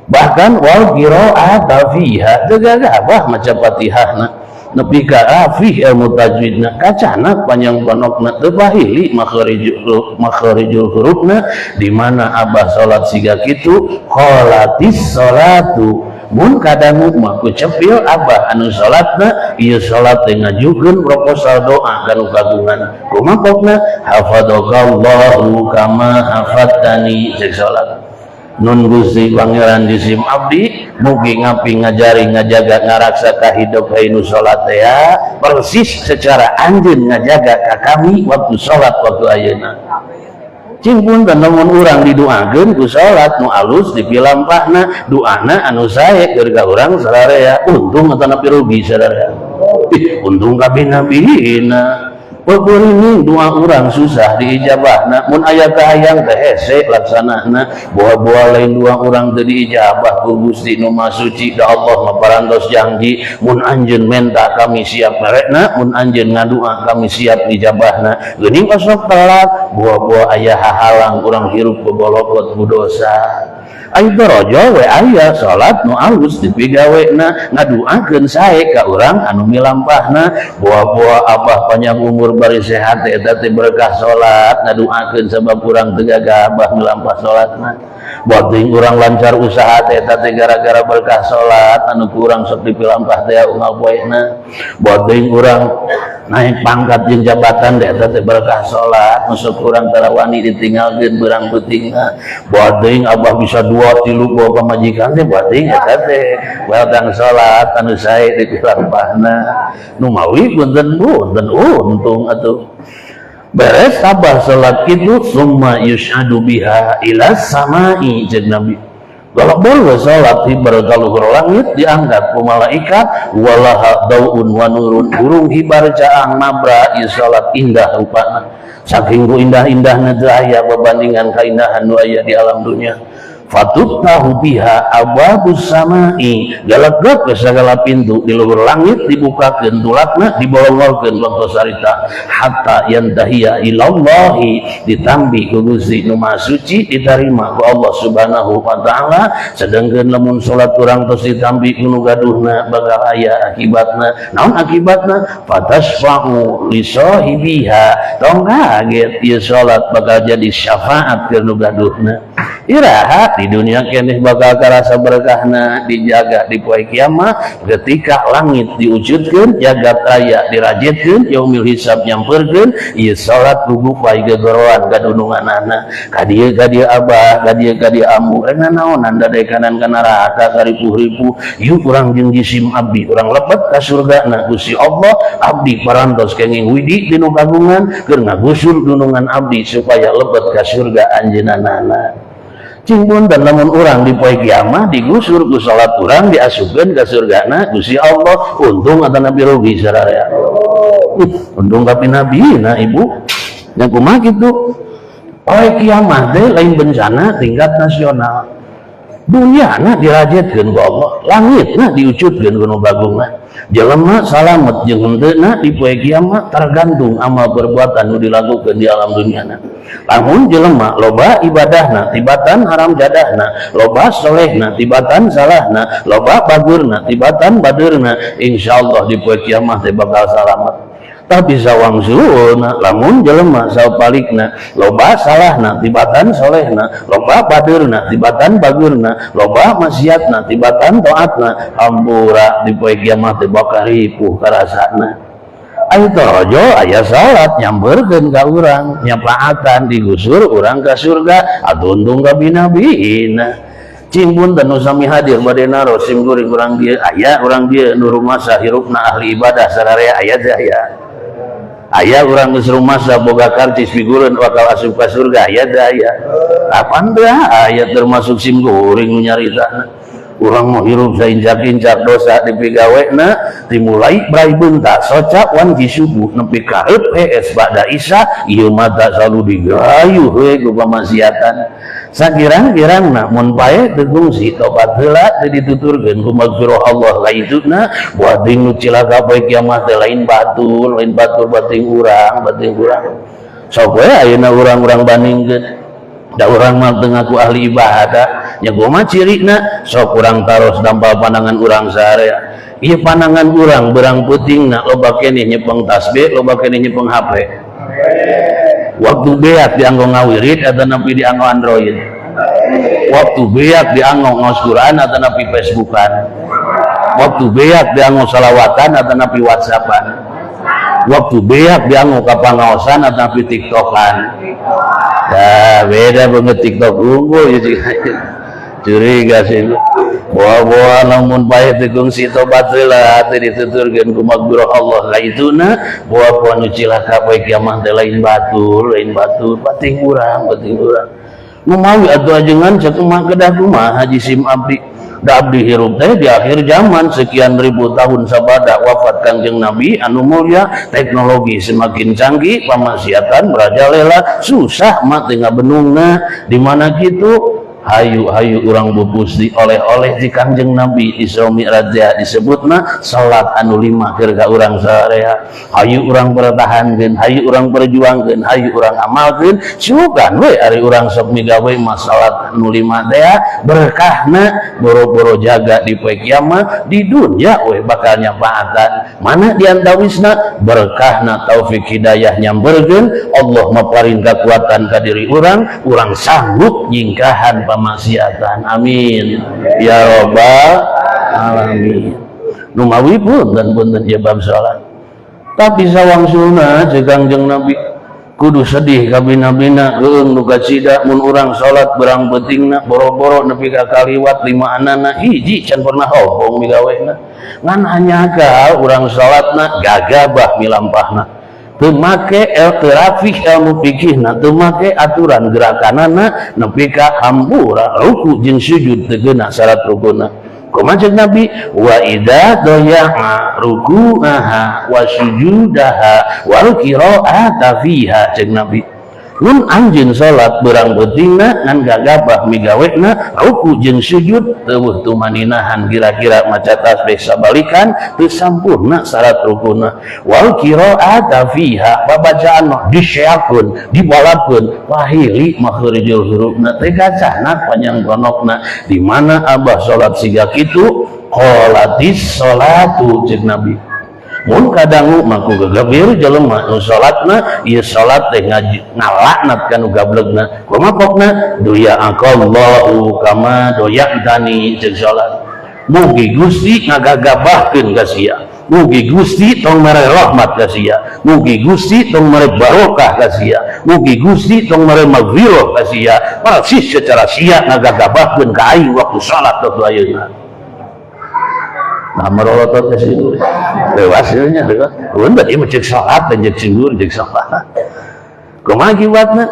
bahkan wal qira'ata fiha teu gagah maca Fatihahna nepi ka rafi ilmu tajwidna kacana panjang panokna teu pahili makharijul hurufna di mana abah salat siga kitu qolatis salatu mun kadangu mah ku cepil abah anu salatna ieu salat teh ngajukeun proposal doa kanu kagungan kumaha pokna hafadzakallahu kama hafadtani cek salat nun Gusti Pangeran disim abdi mugi ngapi ngajari ngajaga ngaraksa ka hidup hainu salat teh persis secara anjeun ngajaga ka kami waktu salat waktu ayeuna cing punten lamun urang didoakeun ku salat nu alus dipilampahna doana anu sae keur ka urang sararea untung atau napi rugi sadaya untung ka bina-bina ini doa orang susah diijabahna mun aya kahayang teh hese laksanana boa-boa lain doa orang teu diijabah ku Gusti nu Maha Suci da Allah maparantos janji mun anjeun menta kami siap merekna mun anjeun ngadua kami siap dijabahna geuning osok telat boa-boa aya hahalang urang hirup bogolokot ku dosa ai dorojo we aya salat nu alus dipigawena ngaduakeun sae ka urang anu milampahna boa-boa abah panjang umur bari sehat eta teh berkah salat ngaduakeun sabab urang teu gagah abah milampah salatna buat teuing urang lancar usaha teh eta teh gara-gara berkah salat anu ku urang sok dipilampah teh ngapoena buat teuing urang naik pangkat jeung jabatan teh eta teh berkah salat masuk urang tara wani ditinggalkeun beurang peutingna buat teuing abah bisa 2-3 bawa pamajikan teh buat teuing eta teh weldang salat anu sae dipilampahna nu mawi punten untung atuh beres abah salat kitu summa yusyadu biha ila samai jeung Nabi kalau boleh salat hibar ka luhur langit diangkat ku malaikat walaha daun wa nurun burung hibar caang nabra ieu salat indah rupana saking ku indah-indahna teu aya babandingan kaindahan nu aya di alam dunia fatutahu biha abwabus samai galak-galak ke segala pintu di luhur langit dibukakeun tulakna dibolongkeun waktu sarita hatta yantahiya ilallahi ditambi ku Gusti nu Maha Suci diterima ku Allah Subhanahu wa taala sedengkeun lamun salat urang tos ditambi ku nu gaduhna bakal aya akibatna naon akibatna fatasfa'u li sahibiha tong kaget ieu salat bakal jadi syafaat keur nu gaduhna iraha di dunia keneh bakal karasa berkahna dijaga di poe kiamat ketika langit diwujudkeun jagat raya dirajitkeun yaumil hisab nyamperkeun ieu salat kudu bae gegoroan kadununganana ka dieu abah ka dieu amu rek naonan dadai kanan kana neraka karipuh-ripuh ieu urang jeung jisim abdi urang lebet ka surgana Gusti Allah abdi parantos kenging widi dinu kagungan keur ngagusur dunungan abdi supaya lebet ka surga anjeunana cimbun dan lamun urang di poe kiamat digusur ku salat urang diasupkeun ka surgana Gusti Allah untung atau nabi rugi sararea untung tapi nabi nah ibu yang kumaha kitu poe kiamat teh lain bencana tingkat nasional dunyana dirajitkeun ku Allah langitna diucutkeun ku nu bagungna jelema salamet jeung henteuna di poe kiamat tergantung amal perbuatan nu dilakukeun di alam dunyana lamun jelema loba ibadahna tibatan haram jadahna loba solehna tibatan salahna loba bagurna tibatan badeurna insyaallah di poe kiamat teh bakal salamet tapi sawangsulna lamun jelema sapalikna loba salahna tibatan solehna loba badeurna tibatan bagurna loba maksiatna tibatan taatna hampura di poe kiamat teh bakal ripuh karasana aya torojo aya salat nyamperkeun ka urang nyapaatan digusur urang ka surga adundung ka binabiina cimbun dan nusami hadir bade naro sim guring urang dieu aya urang dieu nu rumasa hirupna ahli ibadah sararea aya teh aya urang geus rumasa boga karcis figureun bakal asup ka surga aya teh aya apaan teh aya termasuk sim guring nu nyaritana urang mau hirup sainjak-injak dosa di pigawena dimulai brai beuntak soca wan di subuh nepi ka es ba'da isya ieu mata selalu digayuh we ku pamaksiatan sakirang-kirangna mun pae teu gungsi tobat heula teu dituturkeun ku magfirah Allah laituna buating nu cilaka poe kiamat teh lain batur bating urang sok we ayeuna urang-urang bandingkeun da urang mah teu ngaku ahli ibadah nya kumaha cirina sok urang taros dampal pandangan urang sarea ieu pandangan urang berang peutingna loba keneh nyepeng tasbih loba keneh nyepeng HP waktu beak dianggo ngawirid atau nepi dianggo Android waktu beak dianggo ngaos Quran atau nepi Facebookan waktu beak dianggo salawatan atau nepi WhatsAppan waktu beak dianggo ka pangaosan atau nepi TikTokan ya beda banget TikTok unggul ya curiga sih bawa namun baik tegung si tobat heula teh dituturkeun ku magfirah Allah laituna bawa nu cilaka poe kiamat teh lain batur bating urang nu mawi atuh ajengan cek mah kedah kumaha haji sim abdi da abdi hirup teh di akhir zaman sekian ribu tahun sabada wafat Kangjeng Nabi anu mulia teknologi semakin canggih pamaksiatan merajalela susah mah teu ngabenungna di mana kitu hayu urang bupus oleh-oleh di Kangjeng Nabi Isra Mi'raj disebutna salat anu 5 keur ka urang sarea hayu urang pertahankeun hayu urang perjuangkeun hayu urang amalkeun sugan we ari urang sok migawe masalah anu 5 teh berkahna boro-boro jaga di poe kiamat di dunya we bakal nyapaatan mana diantawisna berkahna taufik hidayah nyamberkeun Allah maparing kekuatan ka diri urang sanggup nyingkahan pamaksiatan amin ya robbal alamin nu mawi pun dan punten ieu bab salat tapi sawangsulna cek Kangjeng Nabi kudu sedih ka bina-bina geung nu kacida mun urang salat berang pentingna boro-boro nepi ka kaliwat 5 anana hiji can pernah hobong migawena ngan hanya ka urang salatna gagabah milampahna teu make rapih ilmu fikihna teu make aturan gerakanana nepi ka hambura ruku jeung sujud teu geuna syarat rukunna kumaha cek Nabi wa idza daya'a ruku'aha wa sujudaha wal qira'ata fiha cek Nabi mun anjeun salat berang pentingna ngan gagabah migawena ruku jeung sujud teueuh tumaninahan kira-kira maca tasbih sabalikan teu sampurna syarat rukunna wal qira'ata fiha babacaan mah disyakeun dibalapkeun wahili makhrijul hurufna teh gacana panjang gonokna di mana abah salat siga kitu qolatis salatu cek Nabi mun kadangu maku gegabir jelema nu salatna ieu salat teh ngalaknat kanu gablegna kumaha pokna doya aqallahu kama doya'tani jeung salat mugi Gusti ngagagabahkeun ka sia mugi Gusti tong mere rahmat ka sia mugi Gusti tong mere barokah ka sia mugi Gusti tong mere maghfirah ka sia persis secara sia ngagagabahkeun ka aing waktu salat waktu ayeuna. Nah, merolotot ke sini, lewasnya, lewat. Kemudian berarti mencek salat dan cek singur, cek salat. Kumaha akibatna?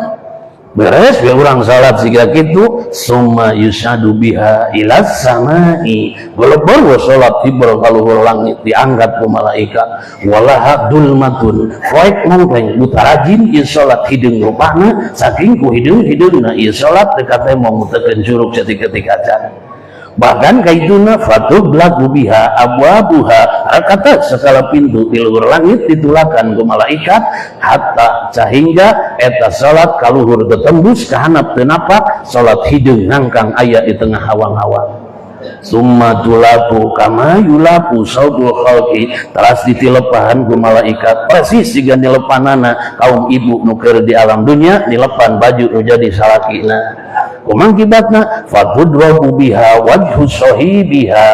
Beres ya orang salat siga kitu, summa yusadu biha ilas samai. Golobor wa salat tibur kaluhur langit diangkat ku malaikat. Walaha dulmatun. Faik mangkeng utarajin ieu salat hideung rupana saking ku hideung-hideungna ieu salat dekat teh memutekeun curug satik-ketik acan. Bahkan kaituna fatublagu biha abwabuha kata segala pintu di luhur langit ditulakan ke malaikat hatta sehingga eta salat kaluhur tetembus ke hanap tenapak salat hideung ngangkang aya di tengah hawang-hawang. Summa tulapu kama yulapu saudul khalqi teras ditilepahan ku malaikat persis siga nilepanana kaum ibu nu keur di alam dunia nilepan baju nu jadi salakina. Kumaha akibatna fatudrabu biha wajhu sahibiha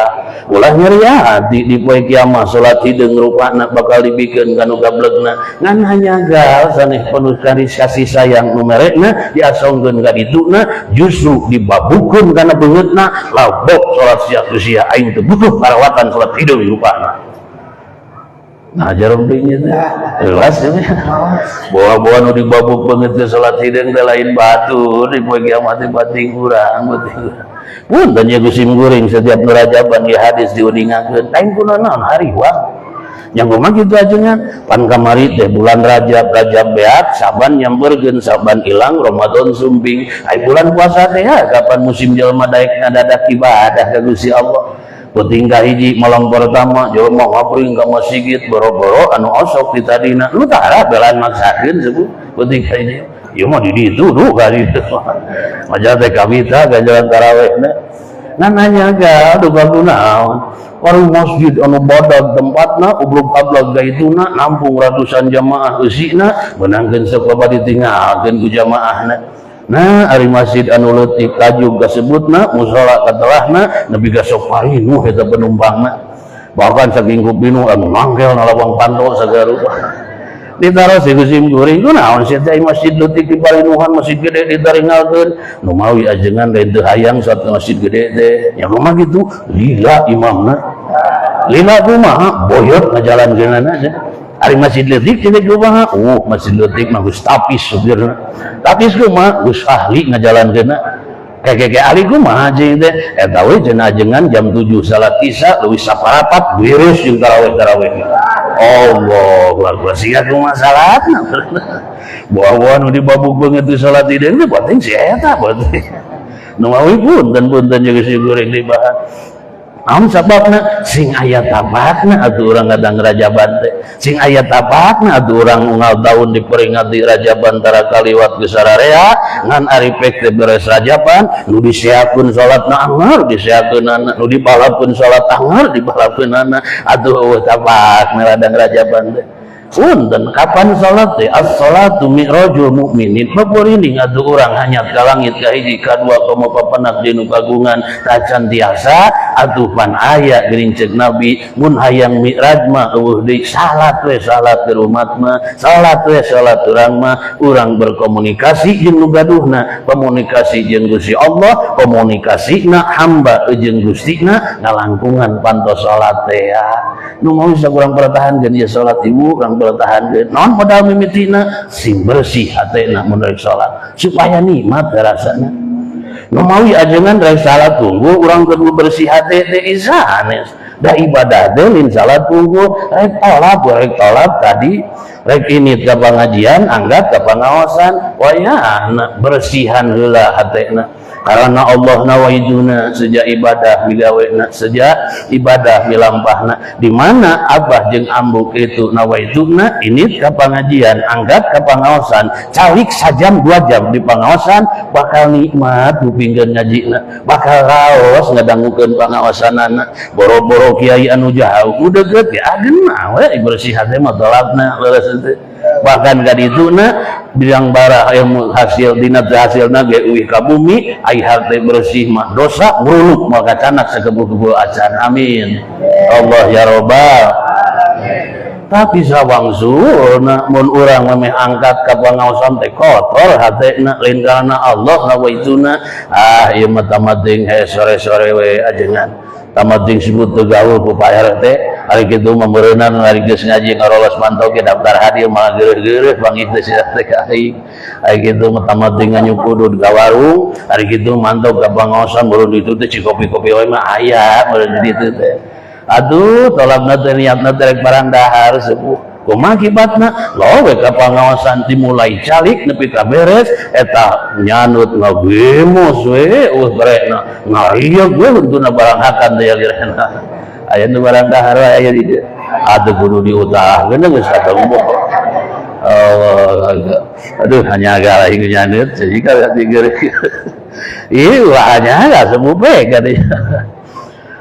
ulah nyeriah di poe kiamat salat hideung rupana bakal dibikeun kanu gablegna ngan hanyagal saneh penuh kasih sayang nu merekna diasongkeun ka dituna justru dibabukeun kana beungeutna labok salat sia aing teu butuh parawatan salat hideung rupana. Nah jarum dinya teh jelas ya bawa-bawa nu dibabuk banget ke salat hideung teh lain batur di poe kiamat teh bating urang punten nya Gusim Guring setiap nurajaban di hadis diuningakeun lain kunaon hariwang yang kumaha kitu ajengan pan kamari teh bulan Rajab beak Saban nyamperkeun Saban ilang Ramadan sumping ai bulan puasa teh kapan musim jelema daek ngadadak ibadah ka Gusti Allah. Penting hiji malam pertama jelema ngapring ka masjid boro-boro anu osok di tadina nu tara belaan maksakeun sebut penting hiji ieu mah di ditu duh kali teh aja teh kawita ganjaran tarawihna nanya ga duga kunaon warung masjid anu badag tempatna ublug-ablug gaituna nampung ratusan jamaah eusina meunangkeun sakoba ditinggalkeun ku jamaahna. Nah, ari masjid anu leutik kajug kasebutna musala katelahna nepi ka sok parinuh eta penumpangna. Bahkan saking kupinu anu mangkel na lawang panto sagala rupa. Ditaros di Gusim Guring kunaon sia teh masjid leutik di parinuhan masjid gede ditaringalkeun nu mawi ajengan lain teu hayang saat masjid gede teh. Ya kumaha kitu lila imamna. Lila kumaha boyot ngajalankeunana teh. Ari masjid leutik cenah kumaha? Masjid leutik mah geus tapis supirna. Tapis kumaha? Geus ahli ngajalankeunna. Keke ahli kumaha jeung teh? Eta we cenah ajengan jam 7 salat Isya leuwih saparapat beres jeung tarawih. Allahu Akbar. Sia kumaha salatna? Bawa nu dibabuk beungeut di salat hideung teh penting si eta penting. Nu mawi punten-punten jeung si goreng dibahas. Namun sababna sing aya tabakna atuh urang ngadang rajaban teh sing aya tabakna atuh urang unggal tahun diperingati rajaban tara kaliwat geus sararea ngan ari pek teh beres rajaban nu disiapkeun salatna anggar disiapkeunana nu dibalapkeun salat anggar dibalapkeunana atuh eueuh tabakna ladang rajaban teh punten kapan salat teh as-salatu mi'rajul mukminin papeuring atuh urang hanyat ka langit ka hiji ka dua komo papenak dinu kagungan tacan tiasa atuh pan aya geuning ceuk Nabi mun hayang mi'raj mah eueuh deui salat we salat ke umat mah salat we salat urang mah urang berkomunikasi jeung nu gaduhna komunikasi jeung Gusti Allah komunikasina hamba jeung Gustina ngalangkungan pantos salat teh nu mau sakurang pertahankeun ieu salat ibu urang pertahankeun naon modal mimitina sing bersih hatena mun rek salat supaya nikmat rasana nu mawi ajengan rek salat tunggu urang kudu bersih hate teh isanes da ibadah teh lin salat tunggu rek tolab tadi rek init ka pangajian anggat ka pangaosan wayahna bersihan heula hatena karena Allah nawaiduna sejak ibadah migawena sejak ibadah milampahna di mana abah jeung ambuk itu nawaiduna ini ke pengajian angkat ke pangaosan calik sajam 2 jam di pangaosan bakal nikmat kupingkeun ngajina bakal raos ngadangukeun pangaosanana boro-boro kiai anu jauh udah deukeut ya ageuna we bersih teh mah tolakna leres teh bahkan kadituna bilang bara ilmu hasil dina hasilna ge uih ka bumi ai harte bersih mah dosa nguruluk maka canak sakebu-kebu acan amin Allah ya robbal tapi sawangsulna mun urang meh angkat ka pangaosan teh kotor hatena lain karena Allah nawaituna ieu mah tamading sore-sore we ajengan tamading sebut teu gaul ku Pak RT ari kitu mah meureunna ari geus ngaji ngarolos mantau ge daftar hadir malah geureuh-geureuh pangiteu sia teh ka aing ari kitu mah tamading nyukudu ka warung ari kitu mantau ka pangaosan meureun ditu teh kopi-kopi we mah aya meureun ditu teh aduh tolakna teh niatna teh barang dahar sepuh kumaha akibatna loe ka pangaosan dimulai calik nepi ka beres eta nyanut ngagemos we berekna ngarieuh we untuna barang hakan teh kirana aya nu barang dahar aya di dieu atuh kudu diutahkeun geus satembuh aduh hanya agak lagi nyanut jadi kalau digeureuk ieu hanya agak semupe katanya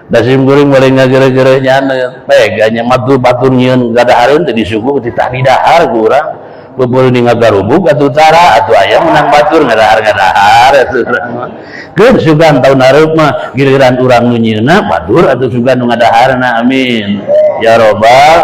dasim goreng boleh ngagere-gere nyanut peganya batur nyieun gadahareun teh disuguh ti tah dahar ku urang beubeul ning ngagarubuk atuh tara atuh aya menang batur ngadahar atuh urang mah keur sugan taun hareup mah giliran urang nu nyieunna batur atuh sugan nu ngadaharna amin ya robbal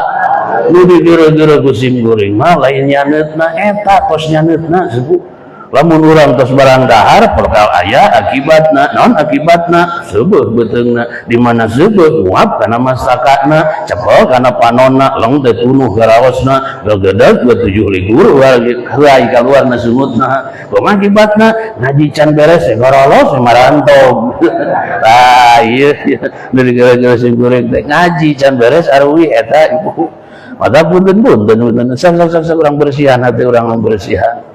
nu digere-gere ku sim goreng mah lain nyaneutna eta kos nyaneutna sepuh lamun urang tos barang dahar perkal aya akibatna naon akibatna seubeuk beteungna di mana seubeuk nguap kana masakana cepel kana panonna leng teh tunuh garaosna gagedeg 7 ligur heulai kaluarna sumutna kumaha akibatna ngaji can beres ngorolos marantog ieu dari gara-gara sing goreng teh ngaji can beres arwi eta ibu mata punten-punten sak urang bersihan hati urang bersihan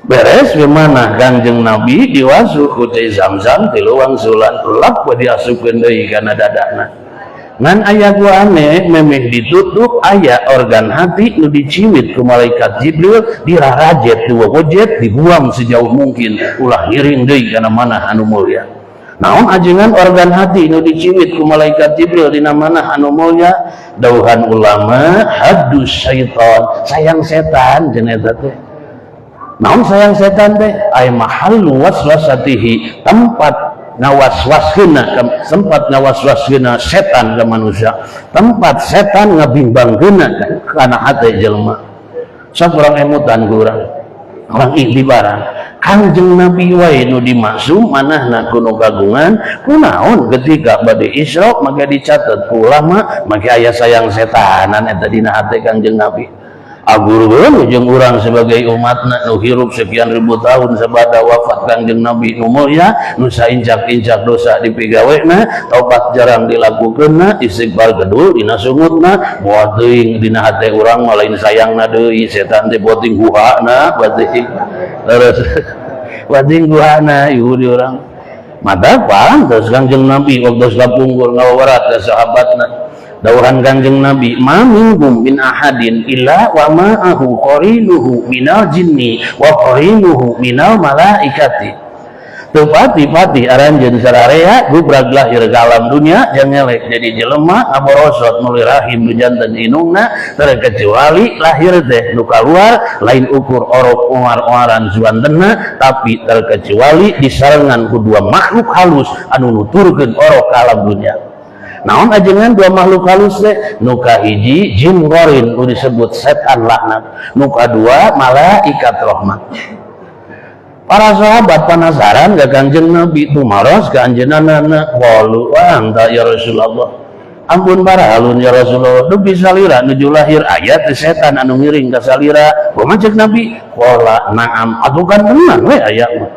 beres gimana Kangjeng Nabi diwasu ku teh Zamzam ti luang sulan lap diasupkeun deui kana dadana ngan aya gua aneh memeh ditutup aya organ hati nu dicimit ku malaikat Jibril dirarajet dua wajet dibuang sejauh mungkin ulah ngiring deui kana manah anu mulya naon ajengan organ hati nu dicimit ku malaikat Jibril dina manah anu mulya dauhan ulama haddus syaitan sayang setan cenah eta teh naon sayang setan teh ay mahallu waswasatihi tempat ngawaswaskeuna setan ka manusia tempat setan ngabimbangkeuna kana hate jelema sok urang emutan ku urang iktibaran Kangjeng Nabi wae nu dimaksud manahna kuno kagungan kunaon ketika bade Isra maka dicatat ku ulama maka aya sayang setanan eta dina hate Kangjeng Nabi agurun jeung urang sebagai umatna nu hirup sekian ribu tahun sabada wafat Kangjeng Nabi nu mulya nu saincak-incak dosa dipigawena taubat jarang dilakukeunna istighfar gedul dina sungutna moal teuing dina hate urang mah lain sayangna deui setan teh boting guhana bating terus bating guhana ieu di urang mata pantes Kangjeng Nabi waktu sapunggul ngawawarat ka sahabatna dawuhan Kangjeng Nabi ma minhum min ahadin illa wa ma'ahu qarinuhu minal jinni wa qarinuhu minal malaikati teu pati-pati aranjeun sararea gubrag lahir ke alam dunia jeung ngelek jadi jelema aborosot meuli rahim nu janten inungna terkecuali lahir teh nu kaluar lain ukur orok oar-oaran suantenna tapi terkecuali disarengan ku dua makhluk halus anu nuturkeun orok ka alam dunia naon ajengan dua makhluk halus teh nu kahiji jin qarin nu disebut setan laknat nu kadua malaikat rahmat para sahabat penasaran ka Kangjeng Nabi tumaros ka anjeunna qalu wa anta ya Rasulullah ampun barahalun ya Rasulullah dupi salira nuju lahir aya teh setan anu ngiring ka salira kumaha ceuk Nabi qala na'am atukan tenang we aya mah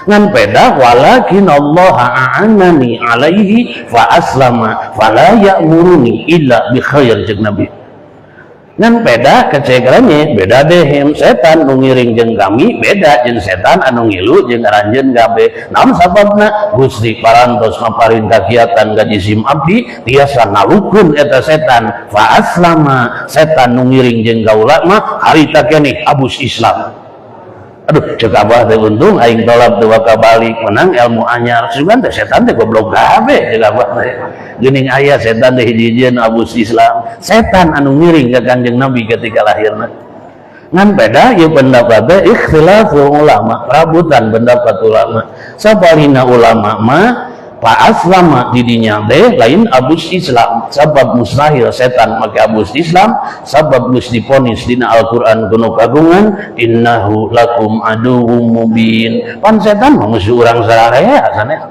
ngan peda walakin Allah a'anani alaihi fa aslama fala ya'muruni illa bi khair jeung Nabi ngan beda kecegerannya beda deh setan nu ngiring jeung kami beda jeung setan anu ngilu jeung aranjeun gabe naon sababna Gusti parantos maparin kagiatan ka jisim abdi tiasa nalukun eta setan fa aslama setan nu ngiring jeung gaula mah harita keneh abus Islam. Aduh cek abah teh untung aing tolak dua kabalik menang ilmu anyar sugan teh setan teh goblok gabe cek abah teh geuning aya setan teh hiji-hijieun abus Islam setan anu ngiring ka Kanjeng Nabi ketika lahirna ngan beda ieu pendapat teh ikhtilaful ulama rabutan pendapat ulama sabalina ulama mah pa aslama didinya teh lain abus Islam sabab mustahil setan make abus Islam sabab geus diponis dina Al-Qur'an kuno kagungan innahu lakum aduwwum mubin pan setan mah musuh urang sararea sanes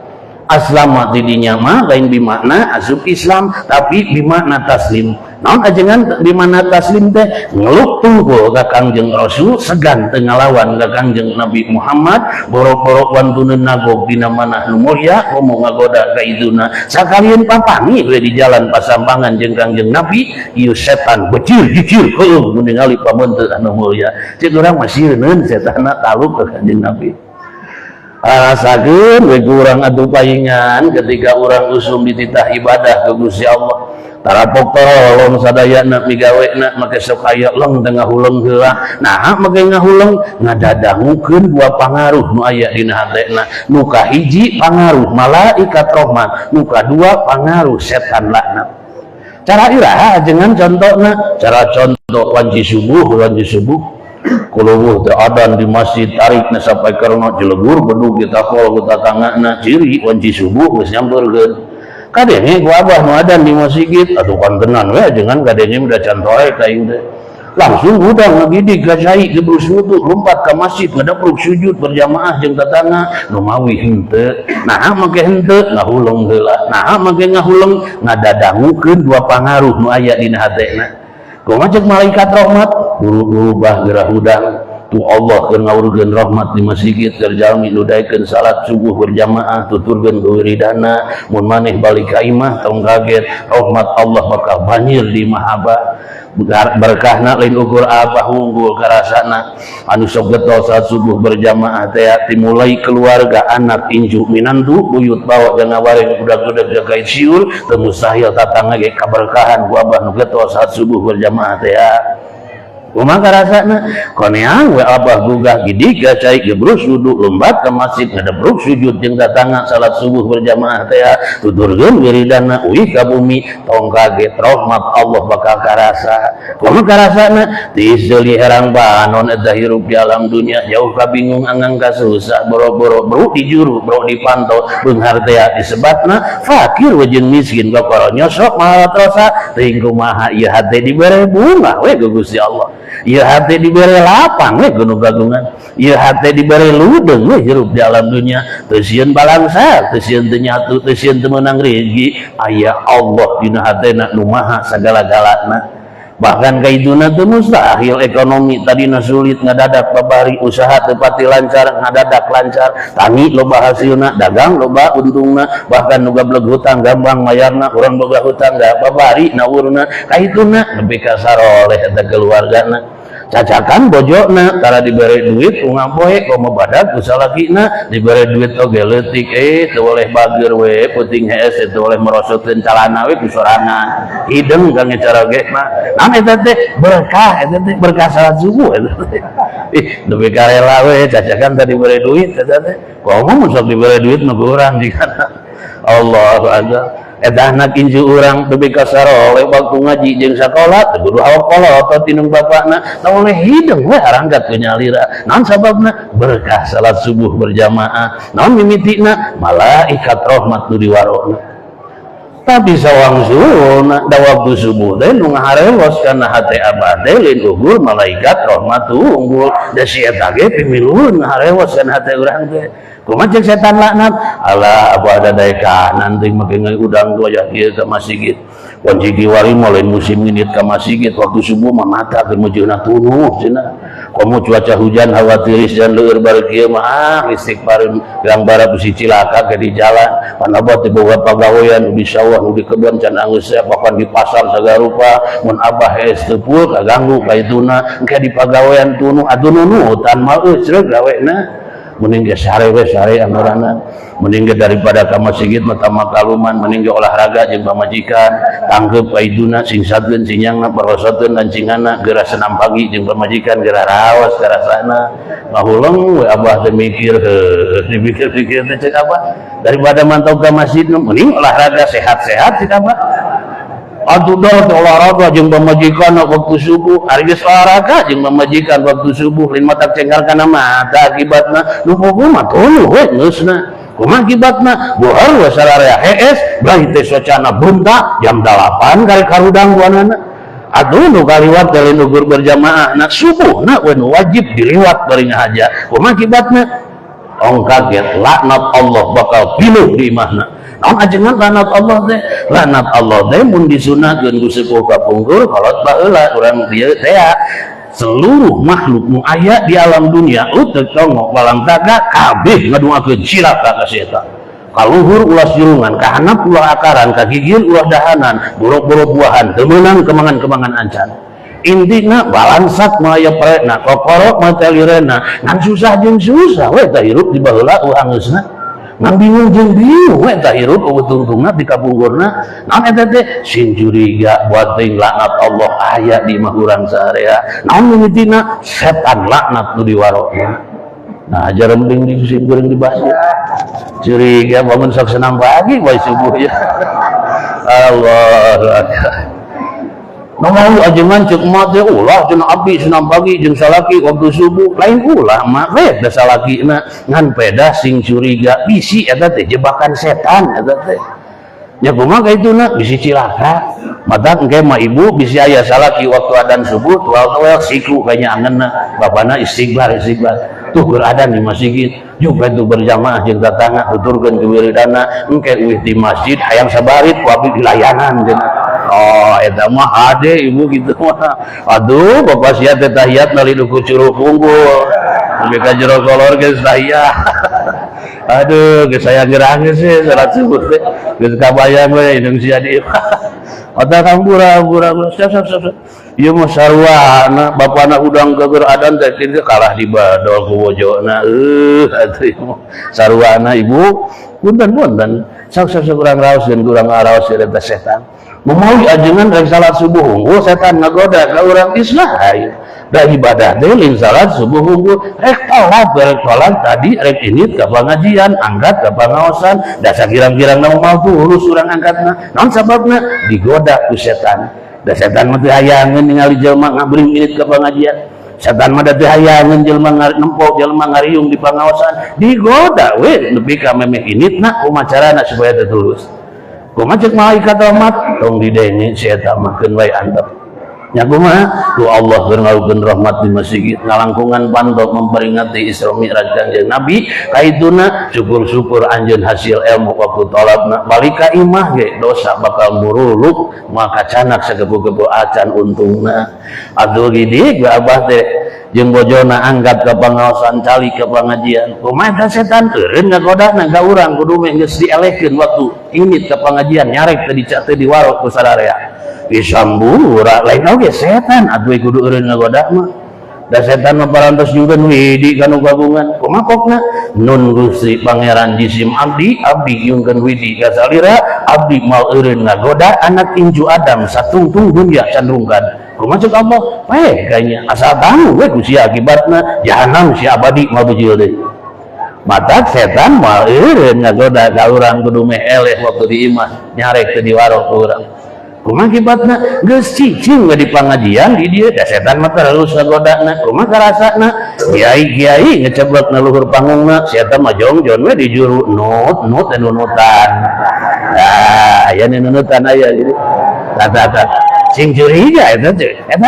aslama didinya mah lain bimakna asup Islam tapi bimakna taslim naon ajengan bimakna taslim teh ngeluk tunggul ka Kangjeng Rasul segan teu ngalawan ka Kangjeng Nabi Muhammad boro-boro wantuneun nagog dina manah nu mulya ngomong ngagoda ka iduna sakalian papangi we di jalan pasambangan jeung Kangjeng Nabi ieu setan becil jicil heuh mun ningali pameunteun anu mulya cik urang mah sieun setanna taluk ka Kangjeng Nabi rasakeun we urang atuh paingan ketika urang usum dititah ibadah ke Gusti Allah tarapok tolong sadayana migawena make sok aya leng tengah huleng heula nah make ngahuleng ngadadangukeun dua pangaruh nu aya dina hatena nu kahiji pangaruh malaikat rahmat nu kadua pangaruh setan laknat cara iraha ajengan contona cara contoh wanci subuh kulubuh teu adan di masjid tarikna sampai karena jelegur bedug kita kol kita tangana ciri wanci subuh geus nyampeurkeun kadenge ku abah nu adan di masjid atuh kontenan we jangan kadenge udah cantoe ka ieu teh langsung udang ngagidik ka cai gebrus wudu lompat ka masjid ngadapruk sujud berjamaah jeung tatangga nu mawi henteu nah make henteu ngahuleng heula nah make ngahuleng ngadadangukeun dua pangaruh nu aya dina hatena kumaha ceuk malaikat rahmat buru-buru bah gerah udang tu Allah keur ngawurkeun rahmat di masjid keur jalmi nu daekeun salat subuh berjamaah tuturkeun wiridana mun maneh balik ka imah tong kaget rahmat Allah bakal banjir di imah abah berkahna lain ukur abah unggul karasana anu sok getol saat subuh berjamaah teh dimulai keluarga anak inju minandu buyut bawa jeung ngawareng budak-budak jaga siul teu mustahil tatangga ge kaberkahan ku abah nu getol saat subuh berjamaah teh kumaha rasana koneang we abah gugah gidig gacai gebrus wudu lompat ke masjid ngadebruk sujud jeung tatangga salat subuh berjamaah teh tuturkeun wiridana uih ka bumi tong kaget rahmat Allah bakal karasa kumaha karasana tiis deuli herang banon eta hirup di alam dunia jauh kabingung angang kasusah boro-boro bro di juru bro di pantau beunghar teh disebatna fakir we jeung miskin bakal nyosok malatrosa teuing kumaha ieu hate dibere bunga we ku Gusti Allah ieu hate dibere lapang we gunung kagungan ieu hate dibere ludeng we hirup di alam dunia teu sieun balangsa teu sieun teu nyatu teu sieun teu meunang rezeki aya Allah dina hatena nu maha sagala-galana bahkan kaiduna teu mustahil ekonomi tadina sulit ngadadak babari usaha teu pati lancar ngadadak lancar tani loba hasilna dagang loba untungna bahkan nu gablek hutang gampang mayarna urang boga hutang da babari nawurna kaituna nepi ka saroleh eta keluargana cacakan bojona tara dibere duit ungang poe komo badak ku salakina dibere duit oge leutik teu oleh bager we peuting hees teu oleh merosotkeun calana we ku sorangan hideung kang cara ge mah naon eta teh berkah eta teh berkah salat subuh eta teh nepi ka rela we cacakan tadi dibere duit eta teh komo mun sok dibere duit mah urang dikana Allahu akbar eta anak inju urang teu ka saroleh waktu ngaji jeung sakola teu kudu hawak atau tinung bapakna teu oleh hideung we arangkat teu nyalira naon sababna berkah salat subuh berjamaah naon mimitina malaikat rahmat nu diwarona tapi sawangsulna da waktu subuh teh nu ngaharewos kana hate abah teh lain ugur malaikat rahmat unggul da si eta ge pimiluhun ngaharewos kana hate urang teh kumaha cek setan laknat alah apa ada daya kanan teh make udang tu aya kieu ka masjid kunci kiwari mulai musim nginit ka masjid waktu subuh mah mata keur mejeuna tunuh cenah komo cuaca hujan hawa tiris dan leur bari kieu mah istighfareun yang bara bisi cilaka ke di jalan panabot di bawah pagawean di sawah di kebon can anggeus papan di pasar segala rupa mun abah es tepul kaganggu ka ituna engke di pagawean tunuh atuh nunutan mah eus rek gawena mending ge sare we sare anggarana mending ge daripada ka masjid mah makaluman mending ge olahraga jeung pamajikan tangkeup ka iduna sing satkeun sinyangna parosoteun dan cingana geura senam pagi jeung pamajikan geura raos karasana ngahuleng we abah teh mikir dipikir-pikir teh cek abah daripada mantau ka masjid mending olahraga sehat-sehat cek abah atuh dah olahraga jeung pamajikan waktu subuh ari geus olahraga jeung pamajikan waktu subuh lain matak cengkal kana mata akibatna nu pokok mah tuluh we geusna kumaha akibatna bohar we sararea hees bae teh socana bunta jam 8 kali karudang buanana atuh nu kaliwat teh lain ukur berjamaah na subuhna we nu wajib diliwat bari ngahaja kumaha akibatna ong kaget laknat Allah bakal pinuh di imahna naon ajengan laknat Allah teh mun disunahkeun ku sepuh kapungkur kolot baheula urang dieu teh seluruh makhluk nu aya di alam dunia utek tongok walang taga kabeh ngaduakeun cilaka ka setan kaluhur ulah silungan ka handap ulah akaran ka gigil ulah dahanan borok-borok buahan teu meunang kemangan-kemangan ancan intina balansak maya paretna kokorok mah talirena ngan susah jeung susah we tah hirup di baheula uhangeusna ngan bingung jeung bingung we tah hirup tungtungna di kapungkurna naon eta teh sing curiga buat teuing laknat Allah aya di imah urang sarea naon mimitina setan laknat nu diwarokna nah ajar mending di sim goreng di basir curiga bangun sok senam pagi bae subuh ya Allah mau ajengan cek mah teh ulah cenah abdi senam pagi jeung salaki waktu subuh lain ulah mah beda salakina ngan peda sing curiga bisi eta teh jebakan setan eta teh nya kumaha kaituna bisi cilaka matak engke mah ibu bisi aya salaki waktu adzan subuh tual-tual siku kanya angeunna bapana istighfar tuh beradan di masjid juga itu berjamaah jeung tatangga tuturkeun ke wiridana engke uih di masjid hayang sabarit ku abdi dilayanan cenah oh eta mah ade ibu gitu mah aduh bapak sia teh tahiyat nali duku curug unggul sampai ka jero kolor geus tahiyat aduh geus saya gerang geus salat subuh teh geus kabayang we indung sia di otak kampura siap ieu mah sarwana bapana udang geger adan teh kieu kalah di badol ku wojona atuh sarwana ibu punten sok urang raos dan urang araos eta setan memohi ajengan rek salat subuh unggul setan ngagoda ka urang islahay da ibadah teh lin salat subuh unggul rek tolat tadi rek init ka pangajian angkat ka pangaosan da sakirang-kirang na moal tulus urang angkatna naon sababna digoda ku setan da setan mah teu hayangeun ningali jelema ngabring init ka pangajian setan mah teu hayangeun jelema nempok jelema ngariung di pangaosan digoda we nepi ka memeh initna kumaha carana supaya teu tulus kumaha cek malaikat rahmat tong didenge si eta mah keun wae antep nya kumaha ku Allah keur ngalukeun rahmat di masjid ngalangkungan pantok memperingati Isra Mi'raj Kanjeng Nabi kaituna syukur-syukur anjeun hasil ilmu waktu tolabna balik ka imah ge dosa bakal muruluk maka canak sagebu-gebu acan untungna aduh gidik abah teh jeung bojona angkat ke pangaosan cali ke pengajian kumaha setan eureun ngagodana ka urang kudu meh geus dielehkeun waktu init ke pengajian nyarek teh dicak teh diwarok ku sararea disambura lain oge setan atuh kudu eureun ngagoda mah da setan mah parantos nyugeun widi kanu kagungan kumaha kokna nun Gusti Pangeran jisim abdi nyungkeun widi ka salira abdi mal eureun ngagoda anak inju Adam satungtung dunya sandungkan kumaha cek Allah kayaknya asal tahu we ku sia akibatna jahanam si abadi mau bejil deui matak setan mal eureun ngagoda ka urang kudu meh eleh waktu di imah nyarek teu diwarok ku urang kumaha akibatna geus cicing we di pangajian di dieu da setan mah terus ngagodana kumaha karasana kiai ngeceblekna luhur panggungna setan mah jongjon we di juru nut dan nunutan aya nunutan aya jadi tata sing curiga eta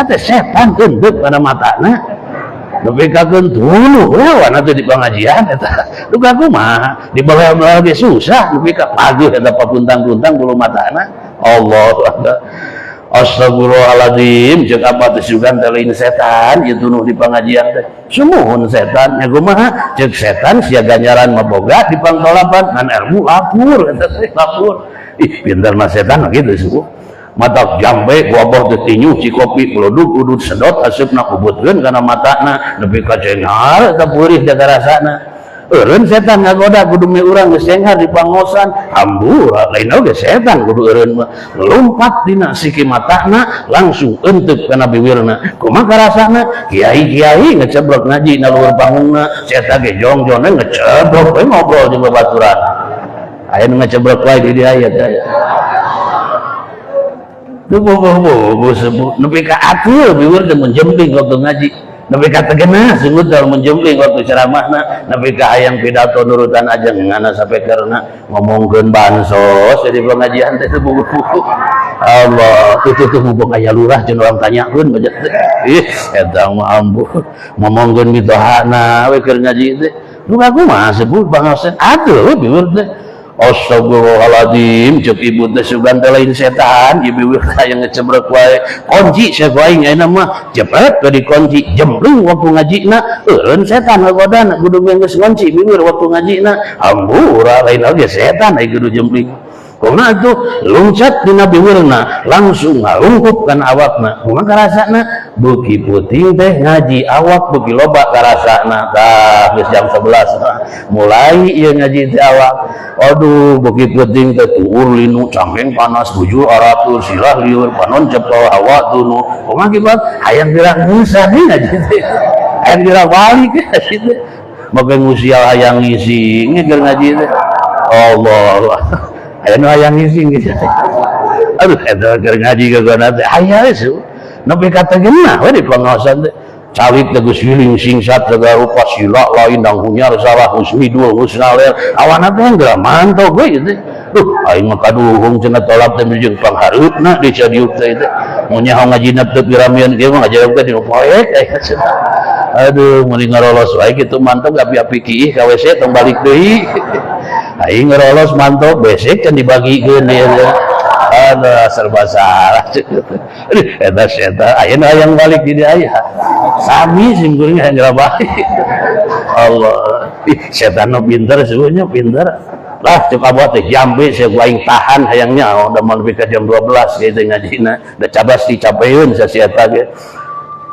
teh setan keundeup kana matana nepikakeun dulu lawan atuh di pengajian eta duka kumaha di bawah ge susah nepika pageuh eta papuntang-puntang bulu matana Allahu akbar. Astagfirullahaladzim, cek apa tusukan lain setan itu nuh di pengajian teh sumuhun setan nya kumaha cek setan sia ganjaran maboga di pangtolapan ngan ilmu lapur eta teh lapur ih pinter mah setan gitu suku mata jambe wabah teh tinyu ci kopi peluduk udut sedot asupna kubutkeun kana matana nepi ka cenghar eta peurih jaga rasana. Eureun setan ngagoda kudu me urang geus cenghar di pangosan hambura lain oge setan kudu eureun mah lompat dina siki matana langsung eunteup kana bibirna kumaha karasana kiai-kiai ngeceblok ngaji na luhur panggungna eta ge jong-jongna ngeceblok we ngobrol di babaturan aya nu ngeceblok wae di dieu aya teh bobo sebut nepi ka atur bibir teh menjembling waktu ngaji nepi ka tegena sungguh teh menjembling waktu ceramahna nepi ka hayang pidato nurutan aja ngana sapekerna ngomongkeun bansos di pengajian teh buku-buku Allah itu tuh mumpung aya lurah jeung urang tanyakeun bajet teh ih eta mah ambuh ngomongkeun mitohana we keur ngaji teh duka kumaha sebut bangosan atuh bibir teh Astagfirullahaladzim, cek ibu teh sugan teh lain setan, ibu yang ngecebrek wae, kunci siapa aing ayeuna mah cepet ke dikunci, jembleng waktu ngajina, eureun setan ngagodana, kudu geus ngunci bibir waktu ngajina, hambura lain oge setan aya kudu jembleng. Kumaha atuh loncat dina bibirna, langsung ngalungkup kana awakna. Kumaha karasana? Beuki puting teh ngaji awak beuki loba karasana. Tah geus jam 11 mulai ieu ngaji teh awak. Aduh beuki puting teh tuur linu cangkeng panas bujur aratur silah lieur panon cepel hawa tunu. Kumaha kibat hayang gerak musa deui ngaji teh. Hayang gerak balik kitu. Make ngusial hayang ngisi ngeueur ngaji teh. Allah. Anu hayang ngisi gitu. Aduh eta keur ngaji kagona teh aya su. Nepi ka tegena we di pangaosan teh. Cawik teh geus wiling singsat segala rupa sila lain dang hunyar salah husni dul husnalel. Awana teh geura mantog we teh. Duh aing mah kaduhung cenah tolak teh jeung panghareupna di cadiuk teh teh. Mun nyaho ngajina teu piramian kieu mah ngajawab teh di proyek aya cenah. Aduh mun ngarolos wae kitu mantog api-api kiih ka WC tong balik deui. Aing ngerolos mantap besek kan dibagikeun dia ada serba salah eta setan ayeuna hayang balik di dia aya sami simkuring hayang balik Allah ih setan nu pinter sebenarnya pinter lah cek abah teh jambe saya aing tahan hayangnya udah mau lebih ke jam 12 gitu ngajina da cabas dicapeun sia eta ge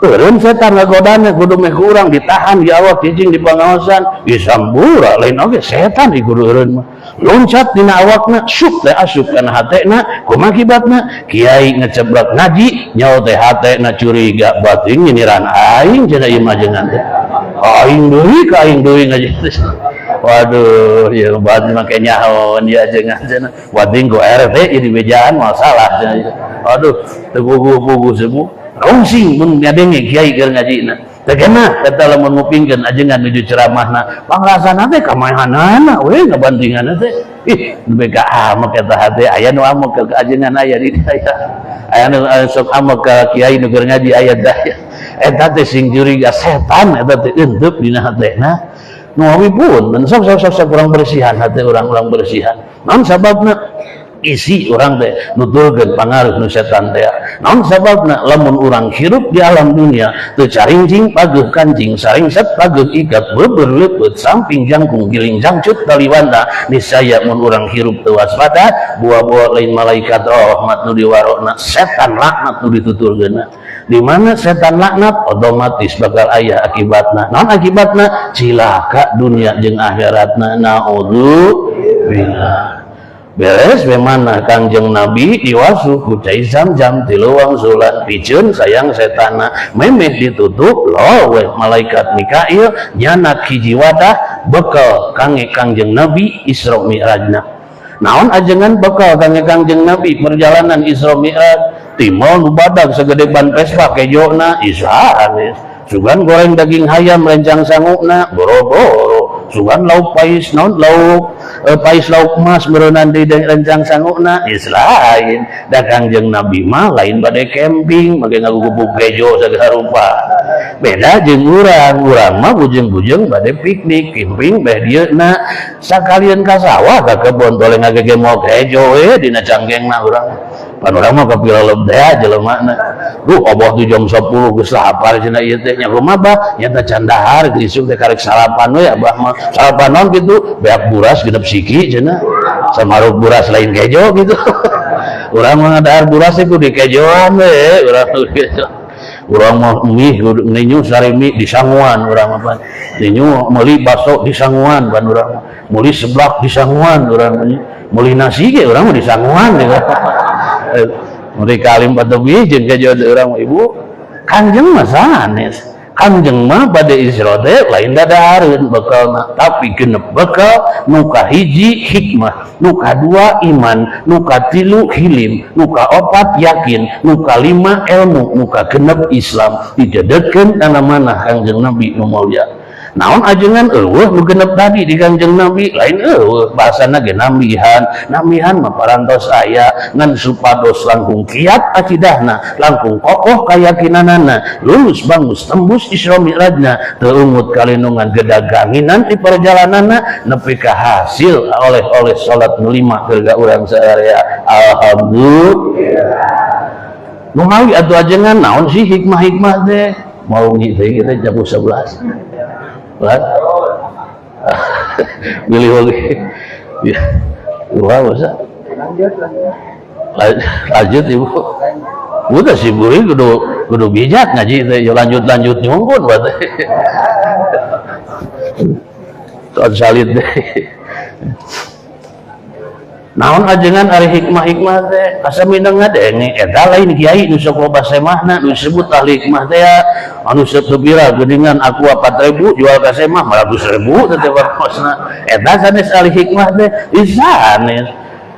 eureun setan ngagodana kudu meh urang ditahan di awak cicing di pangaosan disambura lain oge setan di kudu eureun mah loncat dina awakna syuk teh asup kana hatena kumaha akibatna kiai ngeceblok ngaji nyaho teh hatena curiga bating nyiniran aing cenah ieu mah jengan teh aing deui ngaji teh waduh ya batin make nyahoan ya jengan cenah bating ku RT jadi bejaan masalah cenah aduh teu pugu-pugu semua rungsing mun ngadenge kiai keur ngajina teh kana eta lamun ngupingkeun ajengan nuju ceramahna pangrasana teh kamahanana we ngabantinganna teh ih nepi ka amek eta hate aya nu amek ka ajengan aya di aya aya nu sok amek ka kiai nu keur ngaji aya daya eta teh sing curiga setan eta teh eunteup dina hatena nu wibun sok urang bersihan hate urang bersihan naon sababna isi orang teh nutulkeun pangaruh nu setan teh naon sababna lamun urang hirup di alam dunia teu caringcing paguh kancing saringset paguh ikat beubeur leupeut samping jangkung giling jangcut taliwanda niscaya mun urang hirup teu waspada buah-buah lain malaikat rahmat nu diwarona setan laknat nu ditutulkeunna di mana setan laknat otomatis bakal aya akibatna naon akibatna cilaka dunia jeung akhiratna naudzubillah beres bagaimana Kangjeng Nabi diwasu kucai jam tiluang sulan piceun sayang setana memeh ditutup loh malaikat Mikail nyanak hiji wadah bekal kangge Kangjeng Nabi Isra Mi'rajna naon ajengan bekal kangge Kangjeng Nabi perjalanan Isra Mi'raj timol nu badag segede ban Vespa kejona isahanes sugan goreng daging hayam rencang sangukna boro-boro sugan lauk pais naon lauk pais lauk emas berenang di rencang sanguna geus lain da Kangjeng Nabi mah lain bade camping make ngagugubuk gejo sagala rupa beda jeung urang mah bujeng-bujeng bade piknik camping beh dieuna sakalian ka sawah ka kebon toleh ngagegemo gejo we dina canggengna urang pan urang mah kapiloleb dea jelemana duh obah tu jam 10 geus lapar cenah ieu teh nya rumah bah nya teh can dahar isuk teh karek sarapan we abah mah sarapan naon kitu beak buras genep siki cenah samaruk buras lain kejo gitu urang mah dahar buras teh kudu kejoan we urang mah mie ninyu sare mie di sanguan urang mah ninyu meuli baso di sanguan ban urang meuli seblak di sanguan urang meuli nasi ge urang mah di sanguan mereka kalim pada bijin ke jodoh orang ibu Kangjeng mah sanes Kangjeng mah pada Isra teh lain dadahareun bekalna tapi genep bekal nu kahiji hikmah nu kadua iman nu katilu hilim nu kaopat yakin nu kalima ilmu nu kagenep Islam dijedetkeun kana manah Kangjeng Nabi nu mulya naon ajengan eueuh nu genep tadi di Kangjeng Nabi lain eueuh bahasana ge namihan mah parantos aya ngan supados langkung kiat akidahna langkung kokoh kayakinanana lulus bangus tembus Isra Mi'rajna teu umut kalindungan gedaganginan di perjalananna nepi ka hasil oleh salat nu 5 keur ka urang saarea alhamdulillah nu mawi atuh ajengan naon sih hikmah teh mau ngi teh kita jam 11 Lan, pilih lagi, ya, wah masa, lanjut ibu, udah sih buri kudu bijak ngaji itu, lanjut nyungkun buat, tuan salit deh. Naon ajengan ari hikmah teh kasamineng ngadenge eta lain kiai nu sok loba semahna nu disebut ahli hikmah teh anu sepira geuningan aku 4.000 jual ka semah 500.000 teh warosna eta sanes ahli hikmah teh sanes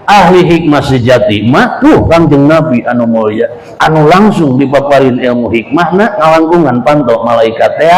ahli hikmah sejati mah tuh Kangjeng Nabi anu mulya anu langsung dipaparin ilmu hikmahna ngalangkungan panto malaikat teh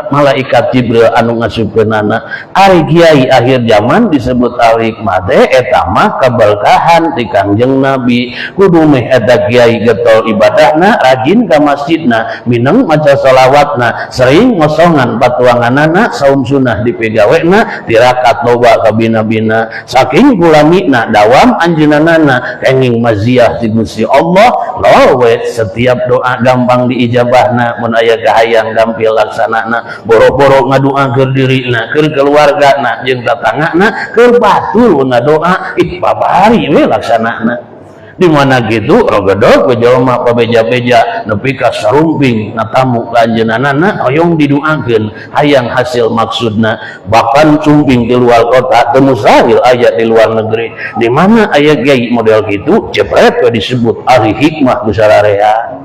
malaikat Jibril anu ngasupkeunana ari kiai akhir zaman disebut ahli hikmah teh eta mah kaberkahan di Kangjeng Nabi kudu meh eta kiai getol ibadahna rajin ka masjidna mineng maca shalawatna sering ngosongan patuanganana saum sunnah dipegawena tirakat loba ka bina-bina saking kulamina dawam anjeunana kenging maziah ti Gusti Allah lowe setiap doa gampang diijabahna mun aya kahayang gampil laksanana boro-boro ngadoakeun dirina keur keluargana jeung tatanggana keur batur ngadoa ih babari we laksanana di mana gitu rogodog jelema pabeja-beja nepi ka sarumping natamu ka anjeunana hoyong didoakeun hayang hasil maksudna bahkan cumping di luar kota teu mustahil aya di luar negeri di mana aya kiai model kitu jepret we disebut ahli hikmah ku sararea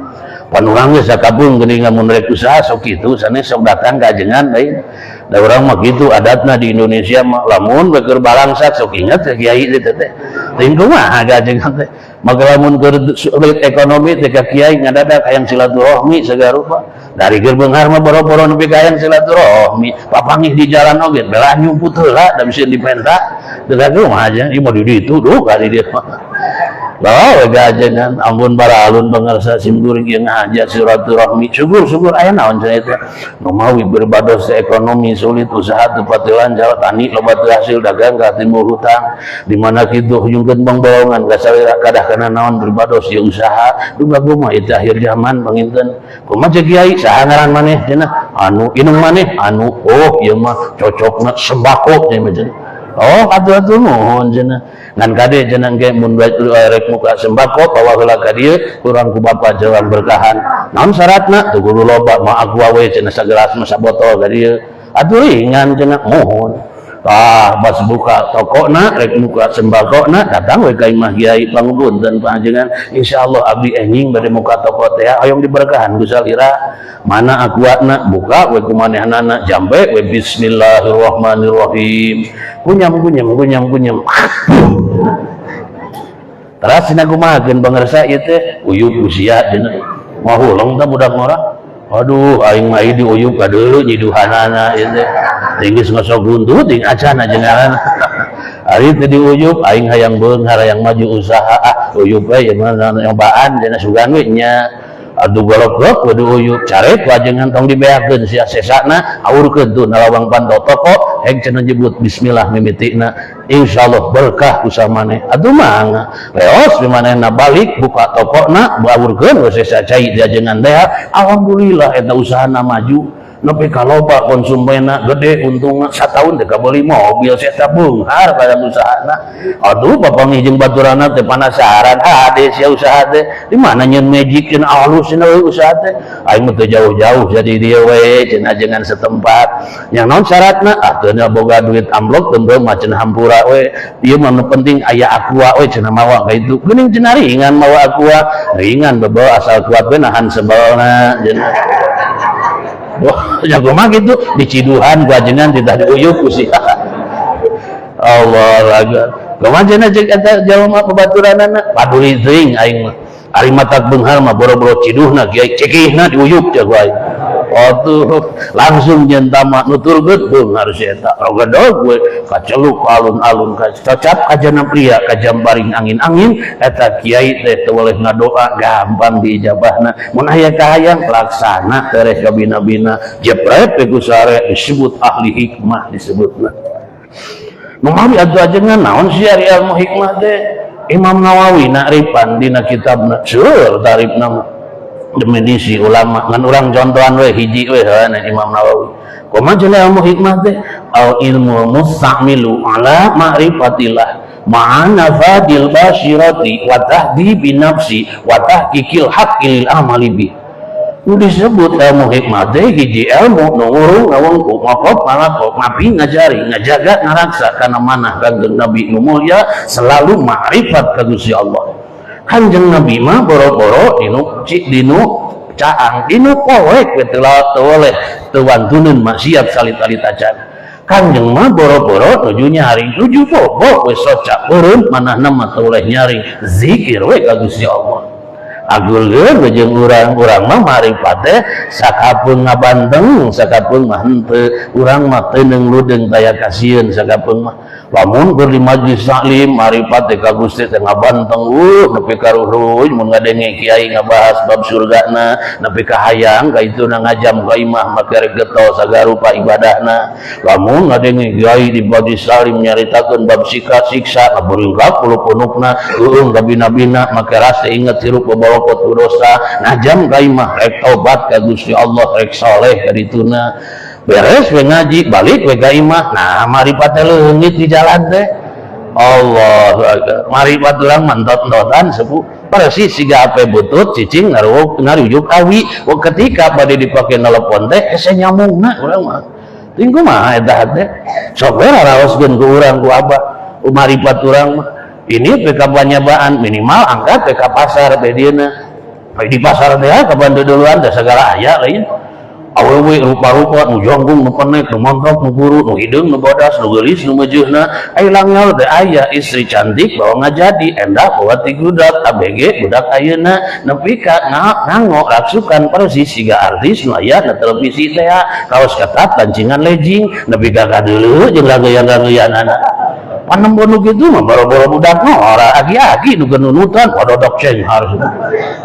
pan urang geus sakabung geuning mun rek usaha sok kitu sanes sok datang ka ajengan lain da urang mah kitu adatna di Indonesia mah lamun keur balangsat sok inget kiai teh teh teuing kumaha ka ajengan teh maka lamun keur sulit ekonomi teh ka kiai ngadadak hayang silaturahmi segala rupa dari keur beunghar mah boro-boro nepi ka hayang silaturahmi papangih di jalan oge belah nyumput heula da bisa dipenta teu kumaha aja ieu mah di ditu duh kali dia bawa gajengan ampun para alun pangarsa simkuring yang ngajak silaturahmi syukur aya naon cenah teh nu mawi berbados ekonomi sulit usaha teu pati lancar tani loba teu hasil dagang ka timbul hutang di mana kitu nyungkeun bang bolongan ka salira kadah kana naon berbados ya usaha duga kumaha ieu akhir zaman panginten kumaha cek kiai saha ngaran maneh cenah anu inung maneh anu oh ieu mah cocokna sembako cenah oh atuh nuhun cenah ngan kade cenah ge mun rek muka sembako bawa heula ka dieu kurang ku bapa jalan berkahan naon syaratna teu kudu loba mah aqua we cenah sagelas mah sabotol ka dieu atuh ringan cenah mohon pas buka tokona rek muka sembakona datang we ka imah kiai pangupunten panjenengan insyaallah abdi enjing bade muka toko teh hoyong diberkahan ku salira mana akuatna buka we kumanehnana jambe we bismillahirrahmanirrahim kunyam teras cenah kumahakeun pangarsa ieu teh uyup usia cenah mahuleng teh budak ngora aduh aing mah di uyup ka deuleu nyiduhanana ieu teh tinggi ngosok guntu ting acan aja ngaran hari tadi uyup aing hayang beunghar hayang maju usaha uyup yang baan dina sugan we nya aduh golok kudu uyup caret wajengan tong dibeakeun sia sesana aurkeun tuh nalawang pantoto kok heng cenah nyebut bismillah mimitina insyaallah berkah usaha maneh aduh mangga leos di manehna balik buka tokona baurkeun we sesa cai diajengan teh alhamdulillah eta usahana maju nepi ka loba konsumena gede untungna satahun teh kabeli mobil saya beunghar pada usahana aduh papangih jeung baturana teh penasaran hade sia usaha teh di mana nyeun magic cenah alus cenah usaha teh aing mah teu jauh-jauh jadi dieu we cenah ajengan setempat yang naon syaratna teu boga duit amplop teu mah cenah hampura we ieu mah penting aya aqua we cenah mawa ka itu geuning cenah ringan mawa aqua ringan beubeul asal kuat we nahan sebalna cenah. Wah, jago mah gitu diciduhan gua jenengan tidak diuyup ku sih. Allah laga. Kumaha cenah jeung eta jalma babaturanana paduli teuing aing mah. Ari matak beunghar mah boro-boro ciduhna kiai cekihna diuyup jago aing. Atuh langsung nyentama nuturkeun beunghar si eta. Rogadog we kaceluk alun-alun cocap ka jana pria ka jambaring angin-angin eta kiai teh teu boleh ngadoa gampang diijabahna. Mun aya kahayang laksana tereh ka bina-bina jepret ku sare disebut ahli hikmah disebutna. Nu mari atuh ajengan naon sih ari ilmu hikmah teh? Imam Nawawi naripan dina kitabna seueur tarifna definisi ulama ngan urang contohan we hiji we Imam Nawawi kumaha cenah ilmu hikmah teh au ilmu mustamilu ala ma'rifatillah ma'ana fadil basyirati wa tahdibi nafsi wa tahqiqil haqqil amali bi nu disebut ilmu hikmah teh hiji ilmu nu urung ngawengku ngokop malakop mapi ngajari ngajaga ngaraksa kana manah kangjeng Nabi nu mulya selalu ma'rifat ka Gusti Allah. Kanjeng Nabi mah boro-boro dinu caang dinu poek we teu oleh teu wantuneun maksiat salit-alita can. Kanjeng mah boro-boro nuju nyaring nuju bobo we soca urun manahna mah teu oleh nyaring zikir we ka Gusti Allah. Agulkeun jeung urang mah marifat teh sakapeung ngabanteng sakapeung mah henteu urang mah teu neungludeng daya kasieun sakapeung mah lamun keur di majlis taklim marifat teh ka Gusti teh ngabanteng nepi ka ruhruj mun ngadenge kiai ngabahas bab surgana nepi ka hayang ka ituna ngajam ka imah make rek geto sagarupa ibadahna lamun ngadenge kiai di majlis taklim nyaritakeun bab siksa ngabeungkap puluh-punukna eueung ka bina-bina make rasa inget hirup babalokot dosa ngajam ka imah rek tobat ka Gusti Allah rek saleh ka dituna beres we ngaji balik we ka imah nah marifat teh leungit di jalan teh Allah marifat urang mantot-mantotan sepuh persis siga ape butut cicing ngarujuk awi ketika bade dipake nelpon teh hese nyambungna urang mah ting kumaha eta teh sok we raoskeun ku urang ku abah marifat urang mah ini PK panyabaan minimal angkat PK pasar bedieuna di pasar teh kapan duluan teh segala aya lain awewe rupa-rupa nu jonggung nu penek nu montok nu buru nu hideung nu bodas nu geulis nu meujeuhna ai langgel teh aya istri cantik bawa ngajadi endah bawa ti budak ABG budak ayeuna nepi ka nganggo raksukan persis siga artis nu aya na televisi teh kaos ketat pancingan legging nepi ka kadeuleu jeung gagayan-gagayanana panembo nu kitu mah boro-boro budak ora agi-agi nu genunutan pododok ceng harus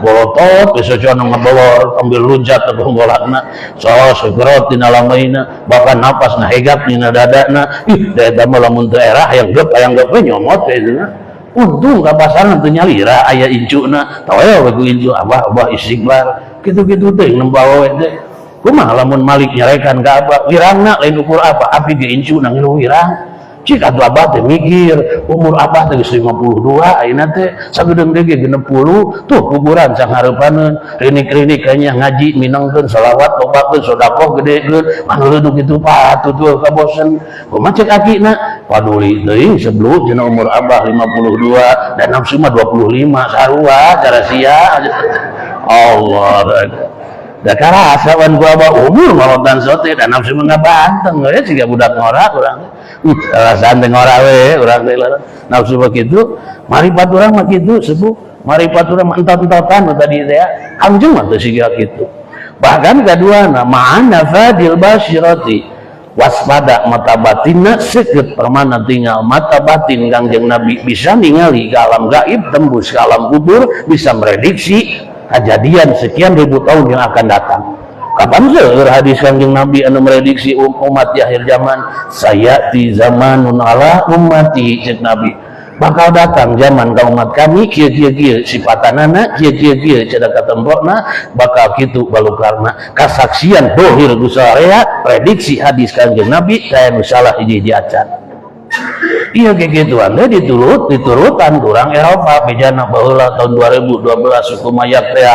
bolotot besocan ngabawa ambil lunjat ke golakna sos gerot dina lamaina bahkan napas na hegat dina dadana ih da eta mah lamun teu erah hayang geup we nyomot we cenah untung ka pasarna teu nyalira aya incuna tawe we ku incu abah istighfar kitu-kitu teh nembawa we teh kumaha lamun malik nyarekan ka abah wirangna lain ukur apa api ge incu nang ngilu wirang cik atuh abah teh mikir umur abah teh geus 52 ayeuna teh sagedeung deui ge 60 tuh kuburan sangareupaneun rinik-rinik kayaknya ngaji minangkeun shalawat lobakeun sedekah gedekeun anu leudu kitu patuh tuh ka bosen kumaha cek akina paduli teuing sebelum cenah umur abah 52 dan nafsu mah 25 sarua cara sia Allah da karasa wan gua abah umur ngorotan sote dan nafsu mah ngabanteng we siga budak ngora urang alasan teh ngora we urang teh nafsu begitu marifat urang mah kitu sepuh marifat urang entot-entotan tadi teh anjeun mah teu siga kitu bahkan kaduana ma'ana fadil basyirati waspada mata batinna seukeut permana tinggal mata batin Kangjeng Nabi bisa ningali ke alam gaib, tembus ke alam kubur, bisa merediksi kejadian sekian ribu tahun yang akan datang. Kapan seueur hadis Kangjeng Nabi anu merediksi umat di akhir zaman, sayati zamanun ala ummati cek Nabi, bakal datang zaman ka umat kami kieu-kieu sipatanana kieu-kieu cenah katembokna bakal kitu balukarna kasaksian dohir gusarea prediksi hadis Kangjeng Nabi saya nu salah hiji acan. Iya kayak gituan teh diturutan kurang Eropa bejana baheula tahun 2012 suku mayak teh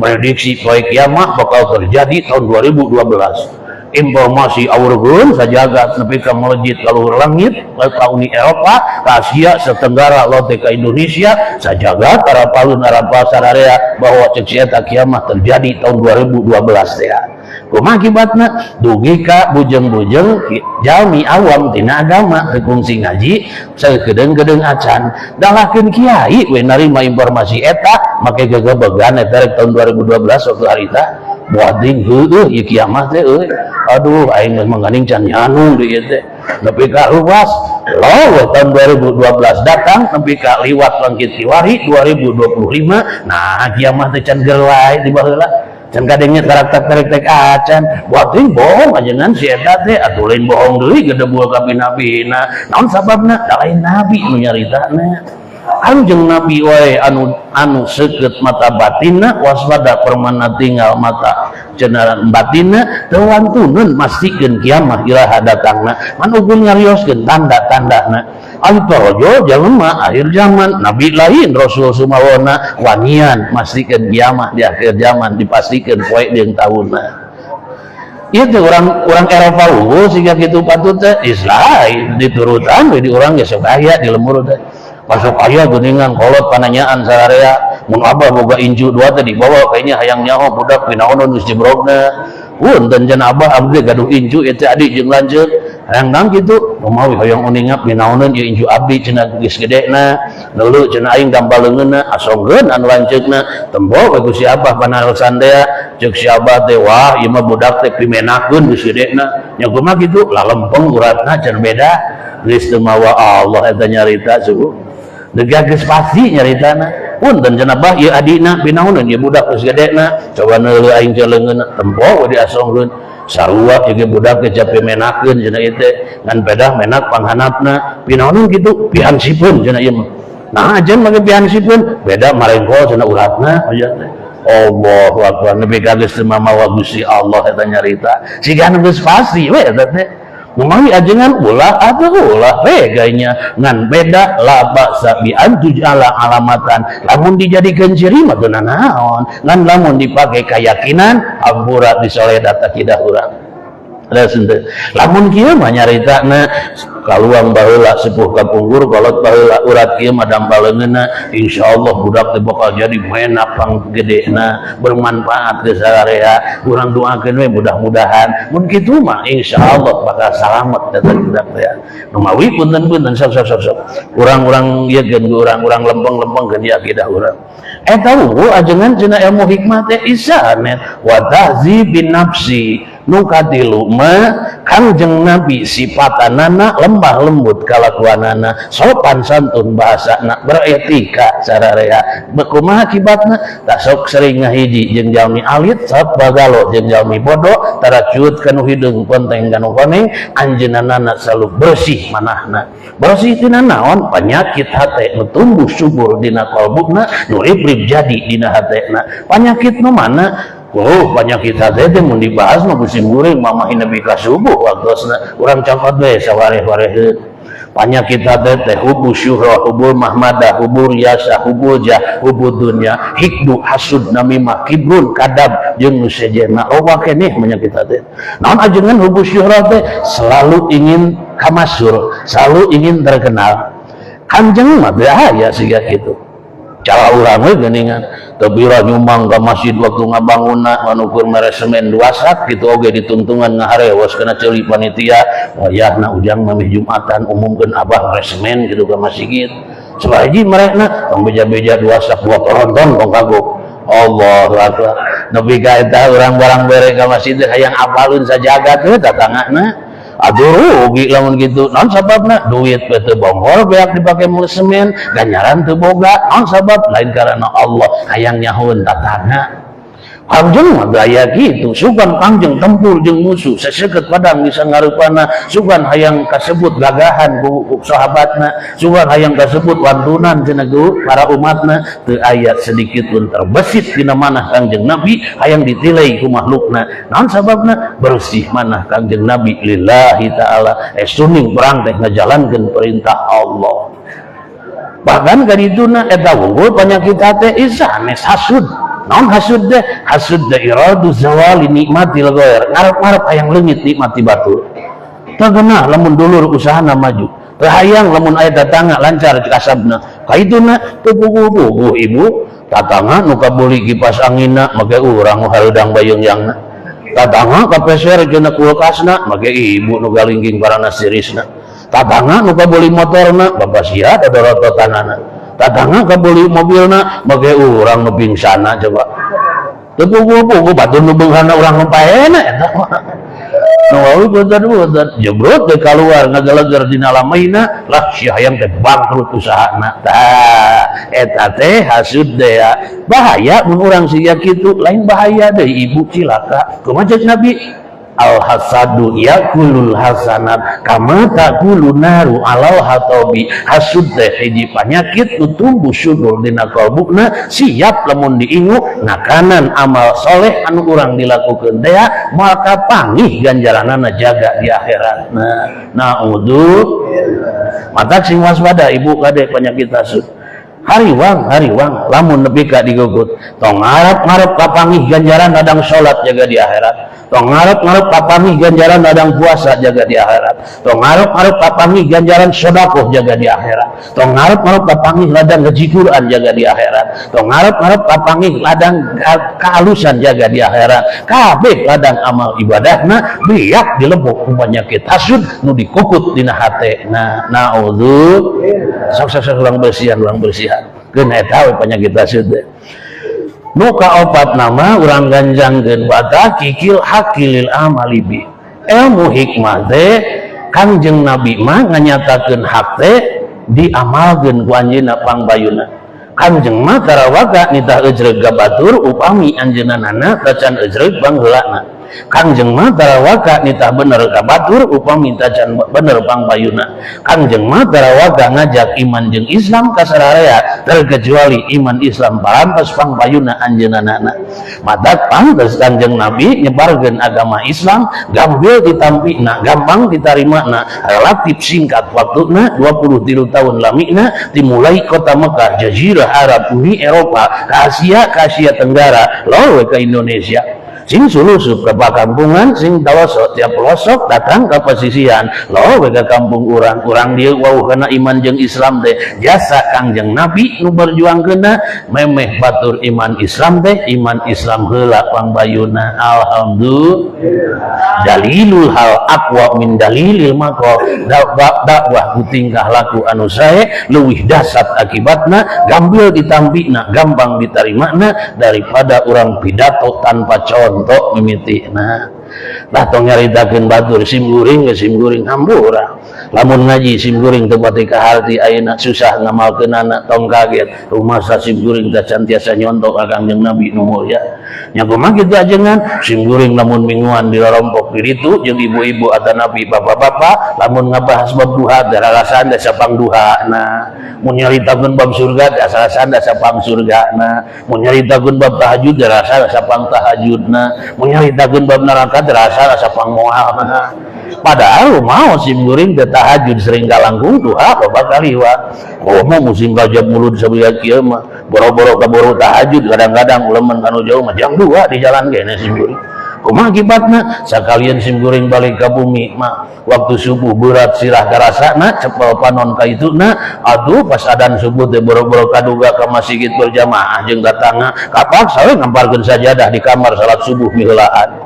prediksi poe kiamat bakal terjadi tahun 2012. Informasi awurgeun sajagat nepi ka melejit ka luhur langit ka Uni Eropa ka Asia setenggara lote ka Indonesia sajagat arapalun arapal sararea bahwa cek eta kiamat terjadi tahun 2012 teh. Kumaha akibatna dugi ka bujeng-bujeng jalmi awam tina agama kungsi ngaji sakedeung-kedeung acan dalakeun kiai we narima informasi eta make gegebegan eta rek tahun 2012 waktu harita buating heueuh ieu kiamat teh euy. Aduh aing geus mangganing can nyanung di ieu teh. Nepi ka ruas loh tahun 2012 datang nepi ka liwat langit kiwari 2025. Nah kiamat teh can gerlai di baheula. Can kadengnya tarak-tarik tek acan. Buating bohong ajengan si eta teh atuh lain bohong deui gedebul ka bina-bina. Naon sababna? Da lain nabi nu nyaritana. Kangjeng Nabi wae anu seukeut mata batinna waspada permana tinggal mata cenah batinna teu wantuneun mastikeun kiamat iraha datangna man ugun ngarioskeun tanda-tandana ari torojo jelema akhir zaman nabi lain rasul sumawona wanian mastikeun kiamat di akhir zaman dipastikeun poe jeung taunna. Itu orang Eropa unggul sehingga gitu patut teh Israel diturutan di orang ya sok aya di lembur teh masuk aya geuningan kolot pananyaan sararea mun abah boga inju dua teh dibawa kayaknya hayang nyaho budak pinaonon geus jebrogna punten cenah abah abdi gaduh inju eta adik jeung lanceuk hayang nang kitu kumawi hayang uninga pinaonon ieu inju abdi cenah geus gedena neuleuh cenah aing gampaleungeunna asongkeun anu lanceukna tembok we Gusti Abah panarosan teh ceuk si abah teh wah ieu mah budak teh pimenakeun geus gedena nya kumaha kitu lalempeng uratna can beda geus teu mawa Allah eta nyarita subuh dega geus pasti nyaritana punten cenah bah ieu adina pinaonon ieu budak geus gedena coba neuleuh aing celeungeunna tempo we diasongkeun sarua ieu budak teh capek menakeun cenah ieu teh ngan pedah menak panghanapna pinaonon kitu pihansipun cenah ieu mah nah ajen make pihansipun beda marengkol cenah uratna aya teh Allahu akbar nepi ka geus teu mamawa Gusti Allah eta nyarita siga geus pasti we eta teh Memang ajengan ulah atau ulah regainya ngan beda laba sabi antujala alamatan lamun dijadikan ciri mah teu naon ngan lamun dipakai keyakinan ampura disoleh data kidah urang lamun kieu mah nyaritana kaluang baheula sepuh kapungkur kolot baheula urat kieu mah dampaleungeunna insyaallah budak teh bakal jadi menak panggedena bermanfaat ke sararea urang doakeun we mudah-mudahan mun kitu mah insyaallah bakal salamet eta budak teh numawi punten-punten sok urang-urang ieu geun urang-urang lempeng-lempeng geun ieu akidah urang eta unggul ajengan cenah ilmu hikmah teh isanet wa tahzibin nafsi nu katilu mah Kangjeng Nabi sipatanana lembah lembut kalakuanana sopan santun bahasana beretika sararea kumaha akibatna tak sok sering ngahiji jeung jalmi alit sok bagalo jeung jalmi bodoh taracut kanu hideung ponteng kanu koneng anjeunana selalu bersih manahna bersih tina naon penyakit hate nu tumbuh subur dina qalbuna nu ribrib jadi dina hatena penyakit nu mana oh penyakit hati teh mun dibahas mah musim goreng mamahin nepi ka subuh waktu urang cangkot we sawareh-wareheun penyakit hati teh hubul syuhra hubul mahmadah hubul yasa hubul jah hubul dunya hikdu hasud namimah kibrun kadab jeung nu sejenna loba keneh penyakit hati naon ajengan hubul syuhra teh selalu ingin kamasyhur selalu ingin terkenal Kanjeng mah bahaya siga kitu cara urang we geuningan tebira nyumbang ka masjid waktu ngabangunna manukur mere semen 2 sak kitu oge dituntungan ngaharewas kana ceuli panitia wayahna ujang mamih Jumatan umumkeun abah mere semen kitu ka masjid sabaji mereka beja-beja 2 sak 2 penonton tong kagok Allahu akbar nepi ka eta urang barang bere ka masjid hayang apalun sajagat we tatangana aduh rugi lamun gitu. Non sababna duit teu bonggol beak dipake mulai semen, ganjaran teu boga. Non sabab lain karena Allah hayang nyahoeun tatana. Kangjeng mah gaya gitu, sugan kangjeng tempur jeung musuh seseukeut padang bisa ngareupana, sugan hayang kasebut gagahan ku sahabatna, sugan hayang kasebut wantunan cenah para umatna, teu aya sedikit pun terbesit dina manah Kangjeng Nabi hayang ditilai ku makhlukna. Naon sababna? Bersih manah Kangjeng Nabi lillahi taala, suning perang teh ngajalankeun perintah Allah. Bahkan kadituna eta wunggul penyakit teh isanes hasud. Naon hasud deh? Hasud deh iradu zawali nikmatil ghair. Ngarep-ngarep hayang leungit nikmati batur. Teu geunah lamun dulur usahana maju. Teu hayang lamun aya tatangga lancar kasabna. Kaituna teu puguh-puguh ibu. Tatangga nu kabuli kipas anginna make urang hareudang bayeungyangna. Tatangga kapeser cenah kulkasna make ibu nu galingging barana sirisna. Tatangga nu kabuli motorna bapak sia dadorototanana. Tatangga kabeli mobilna make urang nu pingsana coba. Teu puguh-puguh batur nu beunghana urang nu paena eta mah. Nu wae beuntar jebrot teh kaluar ngagaleger dina lamaina lah si hayang teh bangkrut usahana. Tah eta teh hasud teh ya. Bahaya mun urang siga kitu, lain bahaya deui ibu cilaka. Kumaha ceuk Nabi? Al hasadu yakulul hasanat kama taqulu naru alal hatobi. Hasud teh hiji panyakit nu tumbuh subur dina kalbuna, siap lamun diingu ngakanan amal soleh anu urang dilakukeun teh maka pangih ganjaranana jaga di akhirat. Naudzu matak sing waspada ibu kade penyakit hasud. Hariwang lamun nepi ka digugut tong ngarep kapangih ganjaran dadang salat jaga di akhirat, tong ngarep kapangih ganjaran dadang puasa jaga di akhirat, tong ngarep kapangih ganjaran sedekah jaga di akhirat, tong ngarep kapangih ladang ngaji Quran jaga di akhirat, tong ngarep kapangih ladang kehalusan jaga di akhirat. Kabeh ladang amal ibadahna biak dilebok ku penyakit hasud nu dikukut dina hate. Naudzu sok urang bersihan keun eta we penyakit hasud teh. Nu kaopat nama urang ganjangkeun bata kikil hakilil amali bi. Ilmu hikmah teh Kangjeng Nabi mah nganyatakeun hak teh diamalkeun ku anjeunna pangbayuna. Kangjeng mah tarawaga nitah ejreg ka batur upami anjeunana tacan ejreg bangheulana. Kangjeng mah tarawaga nitah bener ka batur upami tacan bener pangbayuna. Kangjeng mah tarawaga ngajak iman jeung Islam ka sararea terkecuali iman Islam parantos pangbayuna anjeunana. Matak pantes Kangjeng Nabi nyebarkeun agama Islam gambil ditampina, gampang ditarimana, relatif singkat waktuna 23 tahun lamina dimulai kota Mekah, Jazirah Arab, Uni Eropa, ke Asia Tenggara, lawe ke Indonesia. Sing sulusup ke pakampungan, sing taloso tiap pelosok datang ke pesisian, lawe ke kampung urang dieu wauhna iman jeung Islam teh jasa Kangjeng Nabi nu berjuangkeunna memeh batur iman Islam teh iman Islam heula pangbayuna. Alhamdulillah. Dalilul hal aqwa min dalilil maqal. Dakwah ku tingkah laku anu sae leuwih dasar akibatna, gambil ditampina, gampang ditarimana daripada urang pidato tanpa contoh mimitina. Lah tong nyaritakeun batur sim guring hambura. Lamun ngaji sim guring teu pati kaharti ayeuna susah ngamalkeunana tong kaget. Rumasa sim guring teh cantiasa nyontok ka Kangjeng Nabi nu mulya. Nya kumaha kitu ajengan sim guring lamun mingguan dirompok di ditu jeung ibu-ibu atau nabi bapak-bapak lamun ngabahas bab duha teh rarasaan da sapang duhana. Mun nyaritakeun bab surga teh rarasaan da sapang surgana. Mun nyaritakeun bab tahajud teh rarasaan da sapang tahajudna. Mun nyaritakeun bab neraka terasa rasa pangmoalna. Padahal mau sim guring teh tahajud sering kalangkung duha loba kaliwa. Komo musim gajab mulut sabeula kieu mah boro-boro kaburu tahajud kadang-kadang uleman kanu jauh mah jam 2 di jalan kene sim guring. Kumaha akibatna sakalian sim guring balik ka bumi mah waktu subuh berat sirah karasana cepel panon ka ituna. Aduh pas adan subuh teh boro-boro kaduga ka masjid berjamaah jeung datangna kapaksa we ngamparkeun sajadah di kamar salat subuh miheulaan.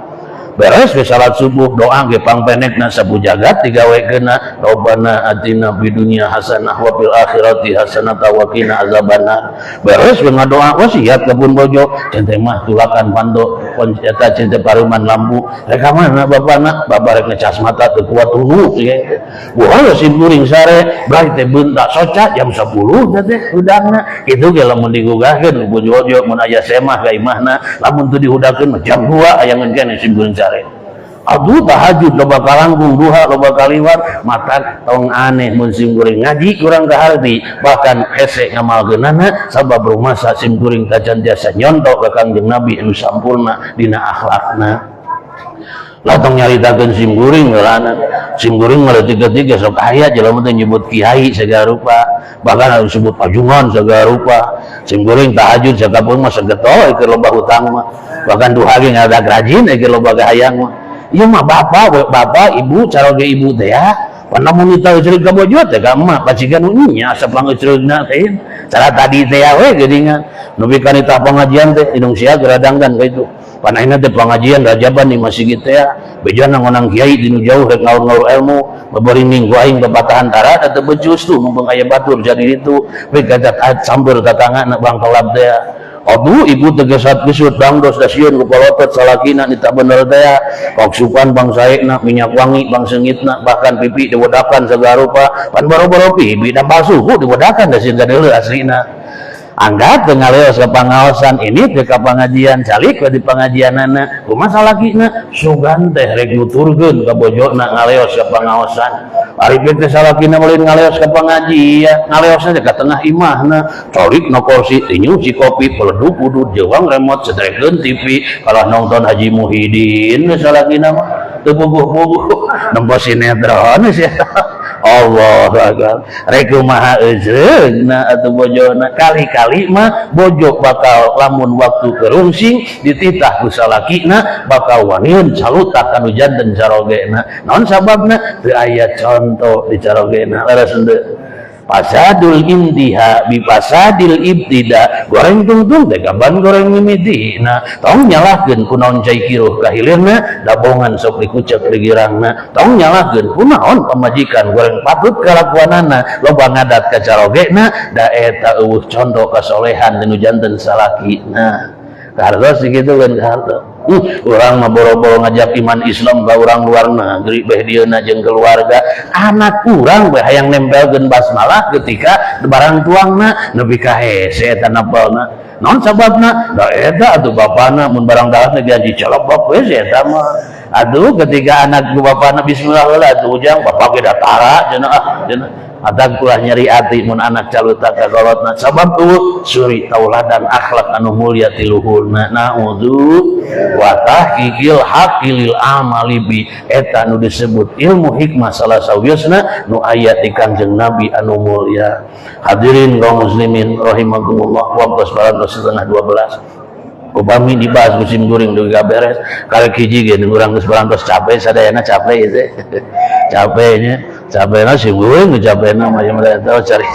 Beres we salat subuh doa ge pangpenekna sabu jagat digawekeunna Rabbana atina fid dunya hasanah wa fil akhirati hasanah wa qina azabannar. Beres we ngadoa wasiat ka pun bojo teh mah tulakan pando eta cinta paruman lampu reka mana bapak rek ngecas mata teu kuat tunu ya buah simkuring sare brai teh bentak soca jam 10 teh udangna kitu ge lamun digugahkeun ku jojo mun aya semah ka imahna lamun teu dihudakeun jam 2 aya ngeun simkuring sare. Aduh tahajud loba kalangkung duha loba kaliwat mata tong aneh mun simkuring ngaji kurang kaharti bahkan hese ngamalgeunana sabab rumasa simkuring kacan jasa nyontok ka Kangjeng Nabi anu sampurna dina akhlakna. Latong nyaritakeun simkuring ngaranna simkuring tiga-tiga sok aya jelema teh nyebut kiai segala rupa bahkan anu disebut pajungan segala rupa simkuring tahajud sakapeung mah segetoh keur loba hutang mah bahkan duha ge ngadak rajin keur loba gahayang mah. Iya mah bapak ibu caroge ibu teh ya pernah mun teu ceureuh ka bojo teh ka emak pacigan nya asa pangeuceureuhna teh cara tadi teh we geuningan nu bikani tah pengajian teh indung sia geradangkan ka itu panahna teh pengajian rajaban di masjid teh ya bejana ngonang kiai dinu jauh rek ngaur-ngaur ilmu beberinging ku aing babatahan tara teh becus tuh mumpung aya batur jadi itu we gajak samber kakangana bangkelab teh aduh ibu tegesat gesut dangdos da sieun ku polotot salakina nita bener teh koksupan bang saekna minyak wangi bang seungitna bahkan pipi diwedakan segala rupa pan boro-boro pipi da basuh diwedakan da sieun kadeuleu aslina anggat teu ngaleos ka pangaosan ini teh ka pengajian calik di pengajianana kumaha salakina sugan teh rek nuturkeun ka bojona ngaleos ka pangaosan ari teh salakina meureun ngaleos ka pengajian ngaleosna teh ka tengah imahna corik na kursi teh nyuci kopi peleduk udud jeuang remote sedrekeun TV kalau nonton Haji Muhyiddin salakina mah teu bubuh-bubuh nempo sinetron sia Allah akbar rek kumaha eusreugna atuh bojona kali-kali mah bojo bakal lamun waktu kerungsing dititah ku salakina bakal wanieun calutak kanu janten carogena naon sababna teu aya contoh di carogena leres henteu pasadul intiha bi pasadil ibtida goreng tungtung teh kaban goreng mimitina tong nyalahkeun kunaon cai kiruh kahilirna dabongan sok dikucek digirangna tong nyalahkeun kunaon pamajikan goreng patut kalakuanana loba ngadat ka carogena da eta eueuh contoh kasolehan tinu janten salakina kahartos kitu kan kahartos urang mah boro-boro ngajak iman Islam ka urang luar negeri beh dieuna jeung keluarga anak urang beh hayang nempelkeun basmalah ketika barang tuangna nepi ka hese eta napelna naon sababna da eta atuh bapana mun barang dahatna diaji celobok we eta mah aduh ketika anak bapana bismillah heula atuh ujang bapak ge datara cenah adag ulah nyeri ati mun anak calutak ka golotna sabab eueuh suri tauladan akhlak anu mulya ti luhurna naudzu wa tahqiqil haqqil amali bi eta nu disebut ilmu hikmah salah sawiosna nu aya ti Kangjeng Nabi anu mulya. Hadirin kaum muslimin rahimakumullah wa barakatuh 11:12 upami dibahas musim guring dugi beres kali hiji ge urang geus barantos capek sadayana capek teh capeknya sih guring capekna mah eta cari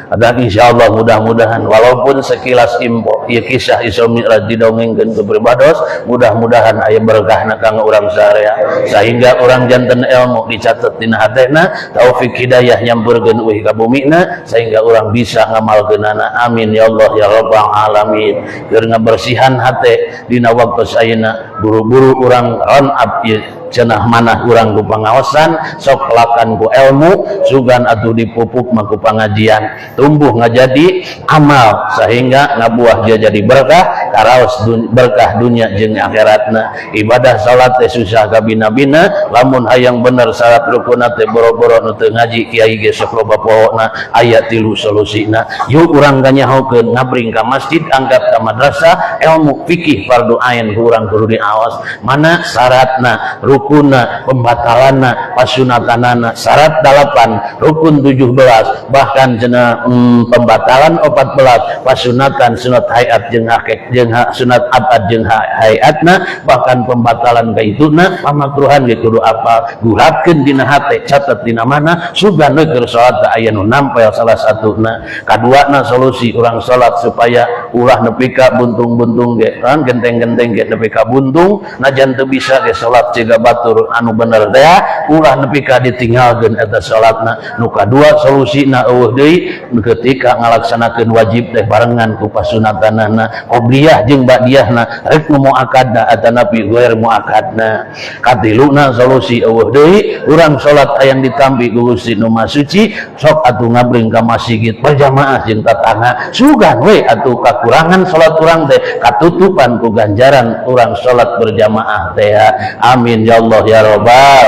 ada insyaallah mudah-mudahan walaupun sekilas info ieu kisah Isra Mi'raj didongengkeun ku pribados mudah-mudahan aya berkahna kanggo urang sadaya sehingga urang janten ilmu dicatet dina hatena taufik hidayah nyampeurkeun eueuh ka bumina sehingga urang bisa ngamalkeunana amin ya Allah ya rabbal alamin keur ngabersihan hate dina waktu sayeuna buru-buru urang run up cenah manah urang ku pangaosan sok lakan ku ilmu sugan atuh dipupuk mah ku pangajian tumbuh ngajadi amal sehingga ngabuah dia jadi berkah karaos berkah dunia jeung akhiratna ibadah salat teh susah kabina-bina lamun hayang bener syarat rukunna teh boro-boro nu teu ngaji kiai ge sok loba pohona aya 3 solusina yuk urang ganyahokeun ngabring ka masjid angkat ka madrasah ilmu fikih fardu ain ku urang kudu diaos mana syaratna rukunna pembatalanna pasunatanana syarat 8 rukun 17 bahkan cenah pembatalan 14 pasunatan sunat hayat jeung akek jeung sunat abad jeung hayatna bahkan pembatalan kaituna pamakruhan ge kudu apal guratkeun dina hate catet dina mana sugan keur salat aya nu nampel salah satuna kaduana solusi urang salat supaya ulah nepi ka buntung-buntung ge kan genteng-genteng ge nepi ka buntung najan teu bisa ge salat ciga batur anu bener teh ulah nepi ka ditinggalkeun eta salatna. Nu kadua solusina eueuh deui ketika ngalaksanakeun wajib teh barengan ku pasunatanana qobliyah jeung ba'diyahna rek nu muakadna atanapi ghair muakadna. Katiluna solusi eueuh deui urang salat hayang ditampi ku Gusti nu Maha Suci sok atuh ngabring ka masjid berjamaah jeung tatangga sugan we atuh kakurangan salat urang teh katutupan ku ganjaran urang salat berjamaah teh. Amin ya Allah ya Rabbal.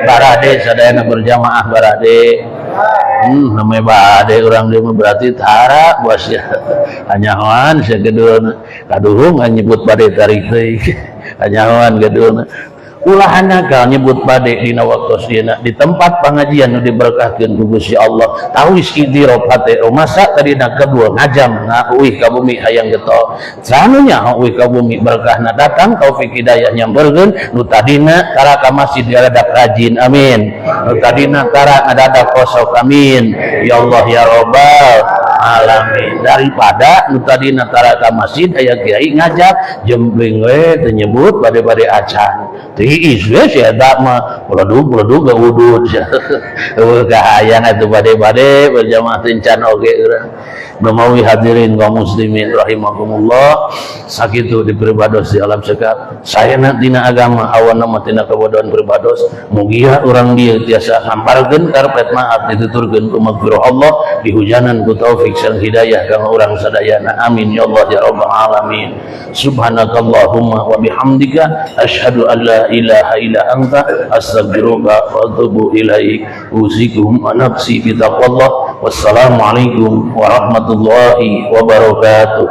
Barade sadayana berjamaah barade. Namanya bade orang dia berarti tara bosnya hanyawan segedon kaduhung nyebut bade tarik teh hanyawan gedon ulahana ka nyebut bade dina waktos dina di tempat pengajian nu diberkahkeun ku Gusti Allah tawis idiro pate masa tadina kedua ngajam ngauih ka bumi hayang geto sanunya ngauih ka bumi berkahna datang taufik hidayah nyamperkeun nu tadina tara ka masjid diadadak rajin amin nu tadina tara ngadadak kosok amin ya Allah ya Rabbal alamin. Daripada nu tadina tara ka masjid aya kiai ngajak jembling we teu nyebut bade-bade acan tiis we sia eta mah peledug gaudud eueuh kahayang atuh bade-bade berjamaah tencan oge urang. Memawi hadirin kaum muslimin rahimakumullah sakitu diperibados di alam sekap sayana dina agama awana mah tina kabodohan peribados mugia urang dieu tiasa ngamparkeun karpet maaf dituturkeun ku magfirah Allah dihujanan ku taufik sareng hidayah kang urang sadayana amin ya Allah ya rabbal alamin. Subhanakallahumma wa bihamdika asyhadu an la ilaha illa anta astaghfiruka wa atubu ilaik. Uzikum wa nafsi bi taqwallah. Wassalamu alaikum warahmatullahi wabarakatuh.